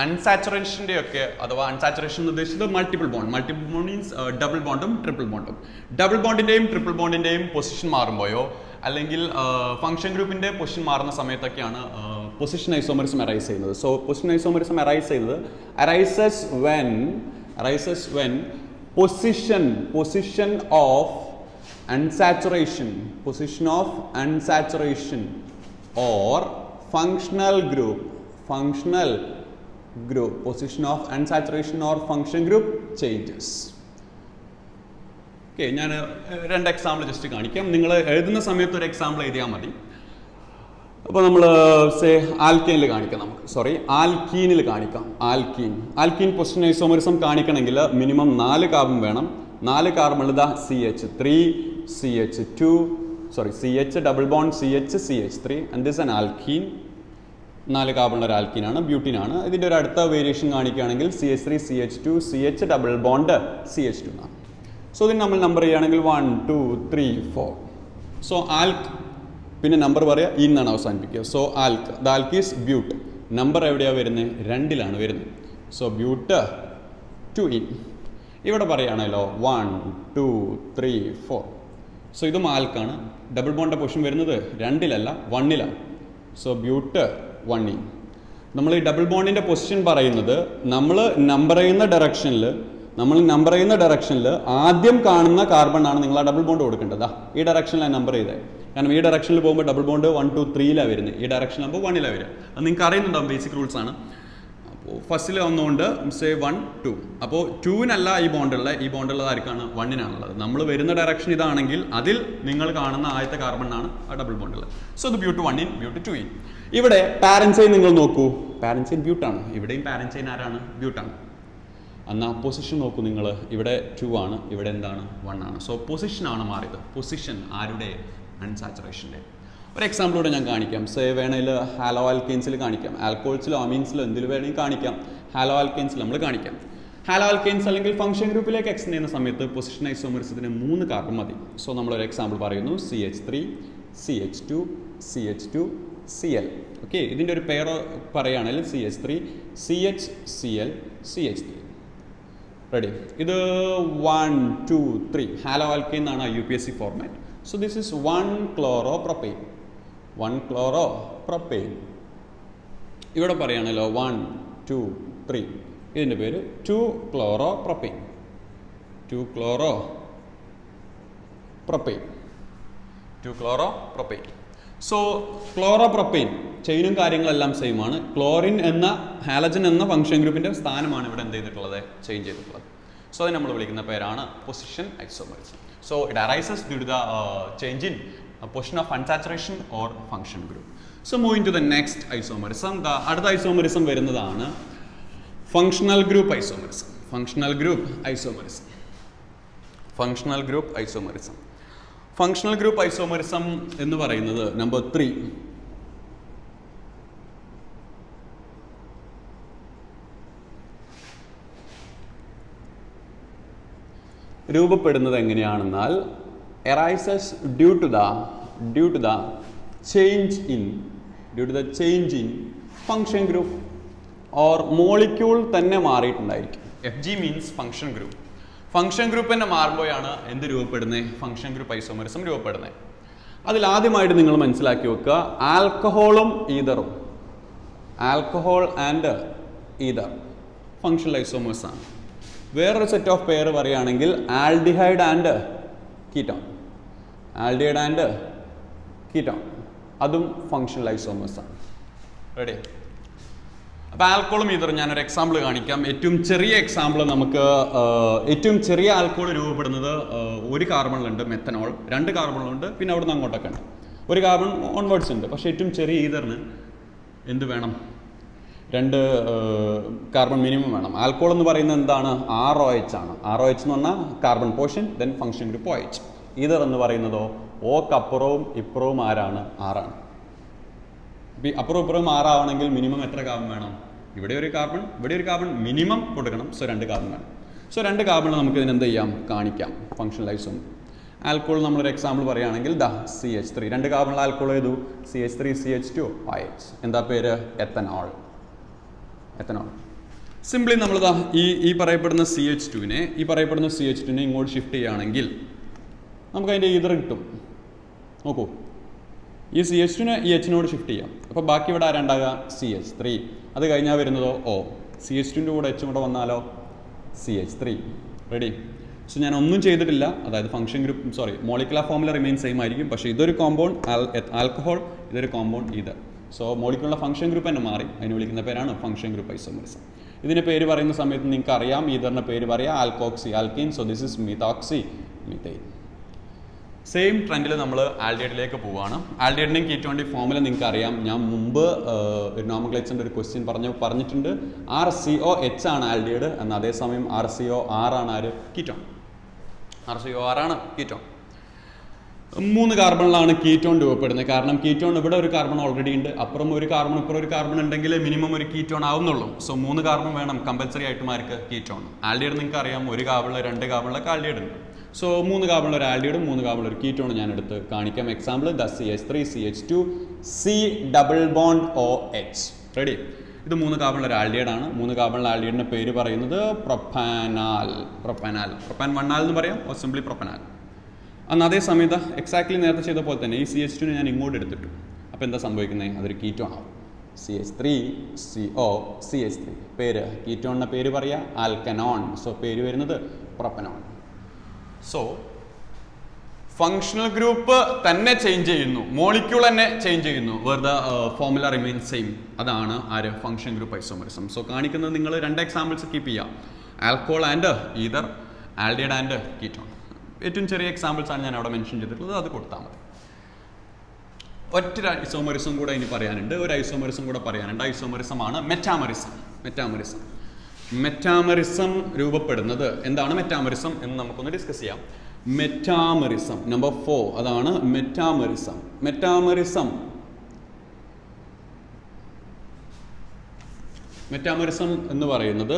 അൺസാച്ചുറേഷൻ്റെ ഒക്കെ, അഥവാ അൺസാച്ചുറേഷൻ എന്ന് ഉദ്ദേശിച്ചത് multiple bond. Multiple bond means double ബോണ്ടും ട്രിപ്പിൾ ബോണ്ടും. ഡബിൾ ബോണ്ടിൻ്റെയും ട്രിപ്പിൾ ബോണ്ടിൻ്റെയും പൊസിഷൻ മാറുമ്പോഴോ അല്ലെങ്കിൽ ഫംഗ്ഷൻ ഗ്രൂപ്പിൻ്റെ പൊസിഷൻ മാറുന്ന സമയത്തൊക്കെയാണ് പൊസിഷൻ ഐസോമറിസം അറൈസ് ചെയ്യുന്നത്. സോ പൊസിഷൻ ഐസോമറിസം അറൈസ് ചെയ്യുന്നത് arises when position of unsaturation or functional group position of unsaturation or function group changes. Okay, ഞാൻ 2 എക്സാമ്പിൾ ജസ്റ്റ് കാണിക്കാം. നിങ്ങൾ എഴുതുന്ന സമയത്ത് ഒരു എക്സാമ്പിൾ എഴുതിയാൽ മതി. അപ്പോൾ നമ്മൾ ആൽക്കീനിൽ കാണിക്കാം. ആൽക്കീനിൽ കാണിക്കാം. ആൽക്കീൻ പൊസിഷൻ ഐസോമറിസം കാണിക്കണമെങ്കിൽ മിനിമം 4 കാർബൺ വേണം. 4 കാർബൺ ഇതാ CH3, CH2, CH double bond CH3 and this an alkene. 4 carbon ഒരു ആൽക്കീനാണ്, ബ്യൂട്ടീനാണ്. ഇതിൻ്റെ ഒരു അടുത്ത വേരിയേഷൻ കാണിക്കുകയാണെങ്കിൽ CH3, CH2, CH double bond CH2 ആണ്. സോ ഇതിന് നമ്മൾ നമ്പർ ചെയ്യുകയാണെങ്കിൽ 1, 2, 3, 4. സോ ആൽക്ക്, പിന്നെ നമ്പർ പറയുക, ഈ എന്നാണ് അവസാനിപ്പിക്കുക. So ആൽക്ക്, the ആൽക്ക് is ബ്യൂട്ട്. നമ്പർ എവിടെയാണ് വരുന്നത്? 2-ലാണ് വരുന്നത്. സോ ബ്യൂട്ട് 2 ഇവിടെ പറയുകയാണല്ലോ 1, 2, 3, 4. സോ ഇതും ആൽക്കാണ്. ഡബിൾ ബോണ്ടിൻ്റെ പൊസിഷൻ വരുന്നത് 2-ലല്ല 1-ലാണ്. സോ ബ്യൂട്ട് 1. നമ്മൾ ഈ ഡബിൾ ബോണ്ടിൻ്റെ പൊസിഷൻ പറയുന്നത് നമ്മൾ നമ്പർ ചെയ്യുന്ന ഡയറക്ഷനിൽ ആദ്യം കാണുന്ന കാർബൺ ആണ് നിങ്ങൾ ആ ഡബിൾ ബോണ്ട് കൊടുക്കേണ്ടത്. ഈ ഡയറക്ഷനിലാണ് നമ്പർ ചെയ്തത്. കാരണം ഈ ഡയറക്ഷനിൽ പോകുമ്പോൾ ഡബിൾ ബോണ്ട് 1 2 3 വരുന്നത്, ഈ ഡയറക്ഷനിലാകുമ്പോൾ 1 വരുന്നത്. അത് നിങ്ങൾക്ക് അറിയുന്നുണ്ടാവും, ബേസിക് റൂൾസ് ആണ്. അപ്പോൾ ഫസ്റ്റിൽ വന്നുകൊണ്ട് സേ 1 2, അപ്പോൾ 2-നല്ല ഈ ബോണ്ടുള്ളത് ആർക്കാണ്? 1-നാണുള്ളത്. നമ്മൾ വരുന്ന ഡയറക്ഷൻ ഇതാണെങ്കിൽ അതിൽ നിങ്ങൾ കാണുന്ന ആദ്യത്തെ കാർബണാണ് ആ ഡബിൾ ബോണ്ടുള്ളത്. സോ ഇത് ബ്യൂട്ട് 1 ഇൻ, ബ്യൂട്ട് 2 ഇൻ. ഇവിടെ പാരൻസൈൻ നിങ്ങൾ നോക്കൂ, പാരൻസൈൻ ബ്യൂട്ടാണ്, ഇവിടെയും പാരൻസൈൻ ആരാണ്? ബ്യൂട്ടാണ്. എന്നാൽ പൊസിഷൻ നോക്കൂ നിങ്ങൾ, ഇവിടെ 2 ആണ്, ഇവിടെ എന്താണ്? 1 ആണ്. സോ പൊസിഷനാണ് മാറിയത്. പൊസിഷൻ ആരുടെ? അൺസാച്ചുറേഷൻ്റെ. ഒരു എക്സാമ്പിളോടെ ഞാൻ കാണിക്കാം. സേ വേണമെങ്കിൽ ഹാലോ ആൽക്കെയിൻസിൽ കാണിക്കാം, ആൽക്കോൾസിലോ അമീൻസിലോ എന്തിൽ വേണമെങ്കിൽ കാണിക്കാം. ഹാലോ ആൽക്കെയിൻസിൽ നമ്മൾ കാണിക്കാം. ഹാലോ ആൽക്കെയിൻസ് അല്ലെങ്കിൽ ഫംഗ്ഷൻ ഗ്രൂപ്പിലേക്ക് എക്സ്റ്റെൻഡ് ചെയ്യുന്ന സമയത്ത് പൊസിഷൻ ഐസോമറിസത്തിന് 3 കാർബൺ മതി. സോ നമ്മളൊരു എക്സാമ്പിൾ പറയുന്നു, CH3 CH2 CH2 Cl. Okay, ഇതിൻ്റെ ഒരു പെയർ പറയുകയാണെങ്കിൽ CH3 CH Cl CH3. Ready? ഇത് 1 2 3 ഹാലോ ആൽക്കെയിൻ എന്നാണ് UPSC format. So this is 1 ക്ലോറോപ്രൊപ്പെയിൻ. 1 ക്ലോറോപ്രൊപ്പെയിൻ. ഇവിടെ പറയുകയാണല്ലോ 1 2 3, ഇതിൻ്റെ പേര് 2 ക്ലോറോപ്രൊപ്പെയിൻ. 2 ക്ലോറോപ്രൊപ്പെയിൻ. 2 ക്ലോറോപ്രൊപ്പെയിൻ. സോ ക്ലോറോപ്രൊപ്പെയിൻ ചെയിനും കാര്യങ്ങളെല്ലാം സെയിം ആണ്. ക്ലോറിൻ എന്ന ഹാലജൻ എന്ന ഫംഗ്ഷൻ ഗ്രൂപ്പിൻ്റെ സ്ഥാനമാണ് ഇവിടെ എന്ത് ചെയ്തിട്ടുള്ളത്? ചേഞ്ച് ചെയ്തിട്ടുള്ളത്. സോ അത് നമ്മൾ വിളിക്കുന്ന പേരാണ് position isomerism. So it arises due to the change in position of unsaturation or function group. So moving to the next isomerism. അടുത്ത ഐസോമറിസം വരുന്നതാണ് functional group isomerism. Functional group isomerism. Functional group isomerism. Functional group isomerism എന്ന് പറയുന്നത് number 3. രൂപപ്പെടുന്നത് എങ്ങനെയാണെന്നാൽ arises due to the change in function group or molecule തന്നെ മാറിയിട്ടുണ്ടായിരിക്കും. FG means function group. Function group തന്നെ മാറുമ്പോഴാണ് എന്ത് രൂപപ്പെടുന്നത്? Function group isomerism രൂപപ്പെടുന്നത്. അതിൽ ആദ്യമായിട്ട് നിങ്ങൾ മനസ്സിലാക്കി വെക്കുക, ആൽക്കഹോളും ഈതറും, alcohol and ether functional isomers ആണ്. വേറൊരു സെറ്റ് ഓഫ് പെയർ പറയുകയാണെങ്കിൽ aldehyde and ketone. Aldehyde and ketone അതും ഫംഗ്ഷണൽ ഐസോമേഴ്സ് ആണ്. റെഡി? അപ്പോൾ ആൽക്കോളും ഈതറും ഞാനൊരു എക്സാമ്പിൾ കാണിക്കാം. ഏറ്റവും ചെറിയ എക്സാമ്പിൾ നമുക്ക് ഏറ്റവും ചെറിയ ആൽക്കോൾ രൂപപ്പെടുന്നത് ഒരു കാർബണിലുണ്ട് മെത്തനോൾ, 2 കാർബണിലുണ്ട്, പിന്നെ അവിടുന്ന് അങ്ങോട്ടൊക്കെ ഉണ്ട് 1 കാർബൺ ഓൺവേർഡ്സ് ഉണ്ട്. പക്ഷേ ഏറ്റവും ചെറിയ ഈതറിന് എന്ത് വേണം? 2 കാർബൺ മിനിമം വേണം. ആൽക്കോൾ എന്ന് പറയുന്നത് എന്താണ്? ROH ആണ്. ROH എന്ന് പറഞ്ഞാൽ carbon portion, then function group OH. Ether എന്ന് പറയുന്നതോ ഓക്കപ്പുറവും ഇപ്പുറവും ആരാണ്? 6 ആണ്. അപ്പുറം ഇപ്പുറം 6 ആവണമെങ്കിൽ മിനിമം എത്ര കാർബൺ വേണം? ഇവിടെ ഒരു കാർബൺ, ഇവിടെ ഒരു കാർബൺ മിനിമം കൊടുക്കണം. സോ 2 കാർബൺ വേണം. സോ 2 കാർബൺ നമുക്ക് ഇതിന് എന്ത് ചെയ്യാം? കാണിക്കാം ഫംഗ്ഷണൽ ഐസോമർ. ആൽക്കോൾ നമ്മളൊരു എക്സാമ്പിൾ പറയുകയാണെങ്കിൽ CH3 2 കാർബണുള്ള ആൽക്കോൾ ചെയ്തു, CH3 CH2 OH. എന്താ പേര്? എത്തനോൾ. എത്തനോൾ. സിംപ്ലി നമ്മൾ ഈ പറയപ്പെടുന്ന CH2നെ ഇങ്ങോട്ട് ഷിഫ്റ്റ് ചെയ്യുകയാണെങ്കിൽ നമുക്ക് അതിൻ്റെ ഈതർ കിട്ടും. നോക്കൂ, ഈ CH2നെ ഈ Hനോട് ഷിഫ്റ്റ് ചെയ്യാം. അപ്പോൾ ബാക്കി ഇവിടെ ആരാണ്ടാകുക? CH3. അത് കഴിഞ്ഞാൽ വരുന്നതോ CH2ൻ്റെ കൂടെ H കൂടെ വന്നാലോ CH3. റെഡി? സോ ഞാൻ ഒന്നും ചെയ്തിട്ടില്ല, അതായത് function group molecular formula remain same ആയിരിക്കും. പക്ഷേ ഇതൊരു കോമ്പൗണ്ട് ആൽക്കഹോൾ, ഇതൊരു compound ether. So molecular function group തന്നെ മാറി. അതിന് വിളിക്കുന്ന പേരാണ് ഫംഗ്ഷൻ ഗ്രൂപ്പ് ഐസോമറിസം. ഇതിൻ്റെ പേര് പറയുന്ന സമയത്ത് നിങ്ങൾക്ക് അറിയാം, ഈതറിൻ്റെ പേര് പറയാം alkoxy alkene. So this is methoxy methane. Same ട്രെൻഡിൽ നമ്മൾ ആൽഡിഹൈഡിലേക്ക് പോവുകയാണ്. ആൽഡിഹൈഡിൻ്റെയും കീറ്റോണിൻ്റെയും ഫോമുല നിങ്ങൾക്ക് അറിയാം. ഞാൻ മുമ്പ് ഒരു നോമൻക്ലേച്ചറിൻ്റെ ഒരു ക്വസ്റ്റ്യൻ പറഞ്ഞിട്ടുണ്ട്. RCOH ആണ് ആൽഡിഹൈഡ്, എന്നാൽ അതേസമയം RCOR ആണ് ആര്? കീറ്റോൺ. RCOR ആണ് കീറ്റോൺ. 3 കാർബണിലാണ് കീറ്റോൺ രൂപപ്പെടുന്നത്. കാരണം കീറ്റോൺ ഇവിടെ ഒരു കാർബൺ ഓൾറെഡി ഉണ്ട്, അപ്പുറം ഒരു കാർബൺ ഇപ്പുറം ഒരു കാർബൺ ഉണ്ടെങ്കിൽ മിനിമം ഒരു കീറ്റോൺ ആവുന്നുള്ളൂ. സോ 3 കാർബൺ വേണം കമ്പൽസറി ആയിട്ട് മാർക്ക് കീറ്റോൺ. ആൽഡിഹൈഡ് നിങ്ങൾക്ക് അറിയാം, 1 കാർബണിൽ 2 കാർബണിലൊക്കെ ആൽഡിഹൈഡ് ഉണ്ട്. സോ 3 കാർബണിൽ ഒരു ആൽഡിഹൈഡും 3 കാർബണിൽ ഒരു കീറ്റോൺ ഞാൻ എടുത്ത് കാണിക്കാം. Example CH3 CH2 C double bond OH. Ready? ഇത് 3 കാർബണിൽ ഒരു ആൽഡിഹൈഡ് ആണ്. 3 കാർബണിൽ ആൽഡിഹൈഡിൻ്റെ പേര് പറയുന്നത് പ്രൊപ്പാനാൽ. പ്രൊപ്പാൻ 1 എന്ന് പറയാം, ഓർ സിംപ്ലി പ്രൊപ്പനാൽ. അന്ന് അതേ സമയത്ത് എക്സാക്ട്ലി നേരത്തെ ചെയ്ത പോലെ തന്നെ ഈ CH2നെ ഞാൻ ഇങ്ങോട്ട് എടുത്തിട്ടു. അപ്പോൾ എന്താ സംഭവിക്കുന്നത്? അതൊരു കീറ്റോൺ ആവും. CH3 CO CH3. പേര് കീറ്റോണിൻ്റെ പേര് പറയുക ആൽക്കനോൺ. സോ പേര് വരുന്നത് പ്രൊപ്പനോൺ. സോ ഫങ്ഷണൽ ഗ്രൂപ്പ് തന്നെ ചേഞ്ച് ചെയ്യുന്നു, മോളിക്യൂൾ തന്നെ ചേഞ്ച് ചെയ്യുന്നു, where the formula remain same. അതാണ് ആര് ഫങ്ഷൻ ഗ്രൂപ്പ് ഐസോമറിസം. സോ കാണിക്കുന്നത് നിങ്ങൾ 2 എക്സാമ്പിൾസ് കീപ്പ് ചെയ്യുക, alcohol and ether aldehyde and ketone. ഏറ്റവും ചെറിയ എക്സാമ്പിൾസ് ആണ് ഞാൻ അവിടെ മെൻഷൻ ചെയ്തിട്ടുള്ളത്, അത് കൊടുത്താൽ മതി. ഒറ്റ ഐസോമറിസം കൂടെ ഇനി പറയാനുണ്ട്, ഒരു ഐസോമറിസം കൂടെ പറയാനുണ്ട്. ഐസോമറിസം ആണ് മെറ്റാമറിസം. മെറ്റാമറിസം രൂപപ്പെടുന്നത് എന്താണ് മെറ്റാമറിസം എന്ന് നമുക്കൊന്ന് ഡിസ്കസ് ചെയ്യാം. മെറ്റാമറിസം നമ്പർ 4, അതാണ് മെറ്റാമറിസം. മെറ്റാമറിസം എന്ന് പറയുന്നത്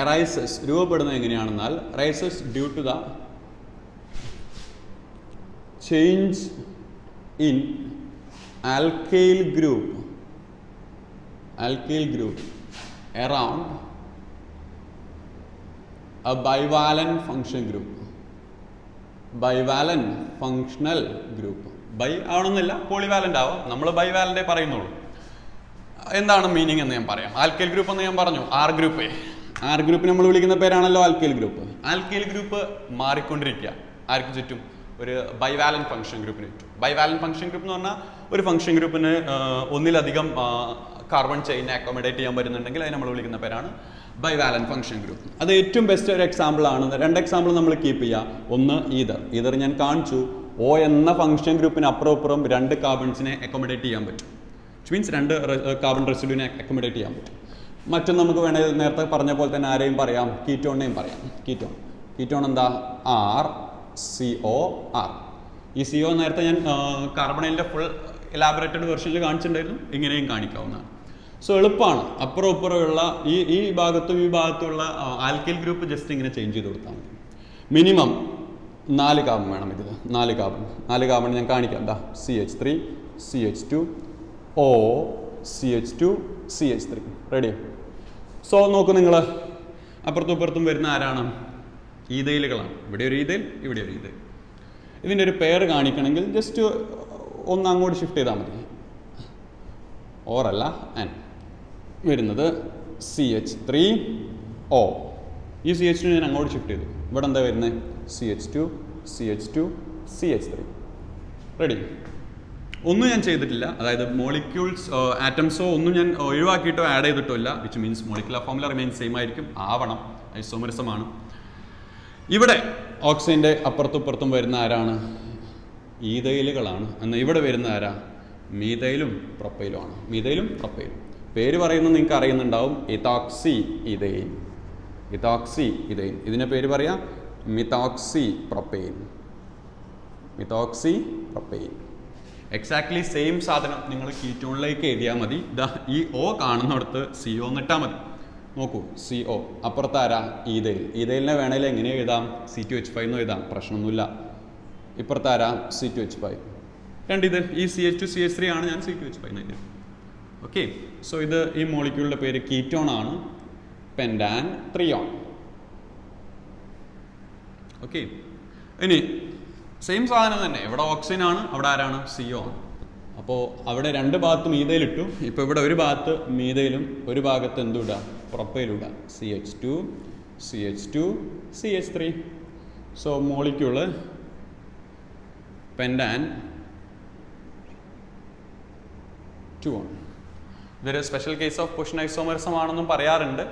അറൈസസ് രൂപപ്പെടുന്നത് എങ്ങനെയാണെന്നാൽ arises due to the change in alkyl group around a bivalent functional group. Bi ആവണമെന്നില്ല, പോളിവാലന്റ് ആവാം, നമ്മൾ ബൈവാലന്റേ പറയുന്നുള്ളൂ. എന്താണ് മീനിങ് എന്ന് ഞാൻ പറയാം. ആൽക്കൈൽ ഗ്രൂപ്പ് എന്ന് ഞാൻ പറഞ്ഞു, ആർ ഗ്രൂപ്പ് നമ്മൾ വിളിക്കുന്ന പേരാണല്ലോ ആൽക്കൈൽ ഗ്രൂപ്പ് മാറിക്കൊണ്ടിരിക്കുക. ആർക്ക് ചുറ്റും? ഒരു ബൈവാലന്റ് ഫംഗ്ഷൻ ഗ്രൂപ്പിന് ചുറ്റും. ബൈവാലന്റ് ഫംഗ്ഷൻ ഗ്രൂപ്പ് എന്ന് പറഞ്ഞാൽ ഒരു ഫംഗ്ഷൻ ഗ്രൂപ്പിന് ഒന്നിലധികം കാർബൺ ചെയിൻ അക്കോമഡേറ്റ് ചെയ്യാൻ പറ്റുന്നുണ്ടെങ്കിൽ അതിന് നമ്മൾ വിളിക്കുന്ന പേരാണ് ബൈവാലന്റ് ഫംഗ്ഷൻ ഗ്രൂപ്പ്. അത് ഏറ്റവും ബെസ്റ്റ് ഒരു എക്സാമ്പിൾ ആണ്. 2 എക്സാമ്പിൾ നമ്മൾ കീപ്പ് ചെയ്യുക. ഒന്ന് ഈതർ ഞാൻ കാണിച്ചു. O എന്ന ഫംഗ്ഷൻ ഗ്രൂപ്പിന് അപ്പുറം 2 കാർബൺസിനെ അക്കോമഡേറ്റ് ചെയ്യാൻ പറ്റും. വിച്ച് മീൻസ് 2 കാർബൺ റെസിഡ്യൂവിനെ അക്കോമഡേറ്റ് ചെയ്യാൻ പറ്റും. മറ്റൊന്ന് നമുക്ക് വേണമെങ്കിൽ നേരത്തെ പറഞ്ഞ പോലെ തന്നെ ആരെയും പറയാം, കീറ്റോണിനെയും പറയാം. കീറ്റോൺ എന്താ? COR. ഈ CO നേരത്തെ ഞാൻ കാർബണൈലിൻ്റെ ഫുൾ എലാബറേറ്റഡ് വെർഷനിൽ കാണിച്ചിട്ടുണ്ടായിരുന്നു, ഇങ്ങനെയും കാണിക്കാവുന്നതാണ്. സോ എളുപ്പമാണ്. അപ്പുറമുള്ള ഈ ഭാഗത്തുള്ള ആൽക്കൈൽ ഗ്രൂപ്പ് ജസ്റ്റ് ഇങ്ങനെ ചേഞ്ച് ചെയ്ത് കൊടുത്താൽ മതി. മിനിമം 4 കാർബൺ വേണം. ഇതിൽ 4 കാർബൺ ഞാൻ കാണിക്കാം. എന്താ? CH3 CH2 O CH2 CH3. Ready? So നോക്കൂ നിങ്ങൾ, അപ്പുറത്തും വരുന്ന ആരാണ്? ഈതൈലുകളാണ്. ഇവിടെ ഒരു ഈതൈൽ, ഇവിടെ ഒരു ഈതൈൽ. ഇതിൻ്റെ ഒരു പെയർ കാണിക്കണമെങ്കിൽ ജസ്റ്റ് ഒന്ന് അങ്ങോട്ട് ഷിഫ്റ്റ് ചെയ്താൽ മതി. ഓറല്ല ആൻഡ് വരുന്നത് CH3O. ഈ CH2 ഞാൻ അങ്ങോട്ട് ഷിഫ്റ്റ് ചെയ്തു. ഇവിടെ എന്താ വരുന്നത്? CH2 CH3. റെഡി? ഒന്നും ഞാൻ ചെയ്തിട്ടില്ല, അതായത് മോളിക്യൂൾസ് ആറ്റംസോ ഒന്നും ഞാൻ ഒഴിവാക്കിയിട്ടോ ആഡ് ചെയ്തിട്ടോ ഇല്ല. Which means molecular formula remain same ആയിരിക്കും. ആവണം, ഐസോമറിസമാണ്. ഇവിടെ ഓക്സിജൻ്റെ അപ്പുറത്തും വരുന്ന ആരാണ്? ഈതൈലുകളാണ്. എന്നാൽ ഇവിടെ വരുന്ന ആരാ? മീതൈലും പ്രൊപ്പൈലുമാണ്. പേര് പറയുന്നത് നിങ്ങൾക്ക് അറിയുന്നുണ്ടാവും, ഇതോക്സി ഇതൈൻ. ഇതിൻ്റെ പേര് പറയാം മിതോക്സി പ്രൊപ്പൈൻ. എക്സാക്ട്ലി സെയിം സാധനം നിങ്ങൾ കീറ്റോണിലേക്ക് എഴുതിയാൽ മതി. ഈ O കാണുന്നിടത്ത് CO എന്നിട്ടാൽ മതി. നോക്കൂ, CO. അപ്പുറത്താരാ? ഈതൈലിനെ വേണേൽ എങ്ങനെ എഴുതാം? C2H5 എന്ന് എഴുതാം, പ്രശ്നമൊന്നുമില്ല. ഇപ്പുറത്താരാ? C2H5. ഇത് ഈ CH2 CH3 ആണ്, ഞാൻ C2H5 എന്ന് എഴുതി. ഓക്കെ. സോ ഇത് ഈ മോളിക്യൂളിൻ്റെ പേര് കീറ്റോൺ ആണ്, പെൻഡാൻ ട്രിയോൺ. ഓക്കെ. ഇനി സെയിം സാധനം തന്നെ, ഇവിടെ ഓക്സിജൻ ആണ്, അവിടെ ആരാണ്? CO ആണ്. അപ്പോൾ അവിടെ 2 ഭാഗത്തും ഈതൈലിട്ടു. ഇപ്പോൾ ഇവിടെ ഒരു ഭാഗത്ത് മീതൈലും ഒരു ഭാഗത്ത് എന്തുടാ? പ്രൊപ്പൈലിടാം. CH2 CH3. സോ മോളിക്യൂള് പെൻഡാൻ 2 ആണ്. ഇതൊരു special case of position isomerism ആണെന്നും പറയാറുണ്ട്.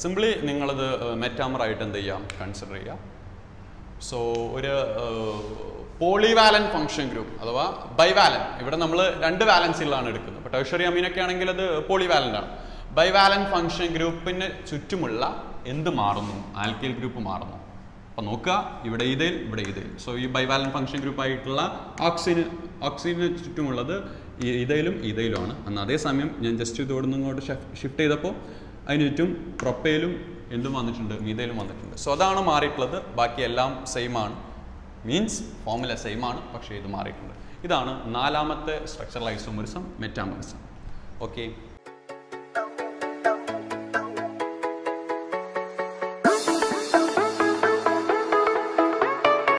സിംപ്ലി നിങ്ങളത് മെറ്റാമറായിട്ട് എന്ത് ചെയ്യാം? കൺസിഡർ ചെയ്യാം. സോ ഒരു പോളിവാലന്റ് ഫംഗ്ഷൻ ഗ്രൂപ്പ് അഥവാ ബൈവാലന്റ്, ഇവിടെ നമ്മൾ 2 വാലൻസികളാണ് എടുക്കുന്നത്. ഇപ്പോൾ ടെർഷ്യറി അമീനൊക്കെ ആണെങ്കിൽ അത് പോളിവാലന്റ് ആണ്. ബൈവാലന്റ് ഫംഗ്ഷൻ ഗ്രൂപ്പിന് ചുറ്റുമുള്ള എന്ത് മാറുന്നു? ആൽക്കൈൽ ഗ്രൂപ്പ് മാറുന്നു. അപ്പോൾ നോക്കുക, ഇവിടെ ഈതൈൽ, ഇവിടെ ഈതൈൽ. സോ ഈ ബൈവാലന്റ് ഫംഗ്ഷൻ ഗ്രൂപ്പ് ആയിട്ടുള്ള ഓക്സിജന് ചുറ്റുമുള്ളത് ഈതൈലുമാണ്. എന്നാൽ അതേസമയം ഞാൻ ജസ്റ്റ് ഇതോടെ ഇങ്ങോട്ട് ഷിഫ്റ്റ് ചെയ്തപ്പോൾ അതിന് ചുറ്റും പ്രൊപ്പൈലും എന്തും വന്നിട്ടുണ്ട്? മീതൈലും വന്നിട്ടുണ്ട്. സോ അതാണ് മാറിയിട്ടുള്ളത്. ബാക്കി എല്ലാം സെയിം ആണ്, മീൻസ് ഫോർമുല സെയിം ആണ്, പക്ഷേ ഇത് മാറിയിട്ടുണ്ട്. ഇതാണ് 4ാമത്തെ സ്ട്രക്ചറൽ ഐസോമറിസം, മെറ്റാമറിസം. ഓക്കെ.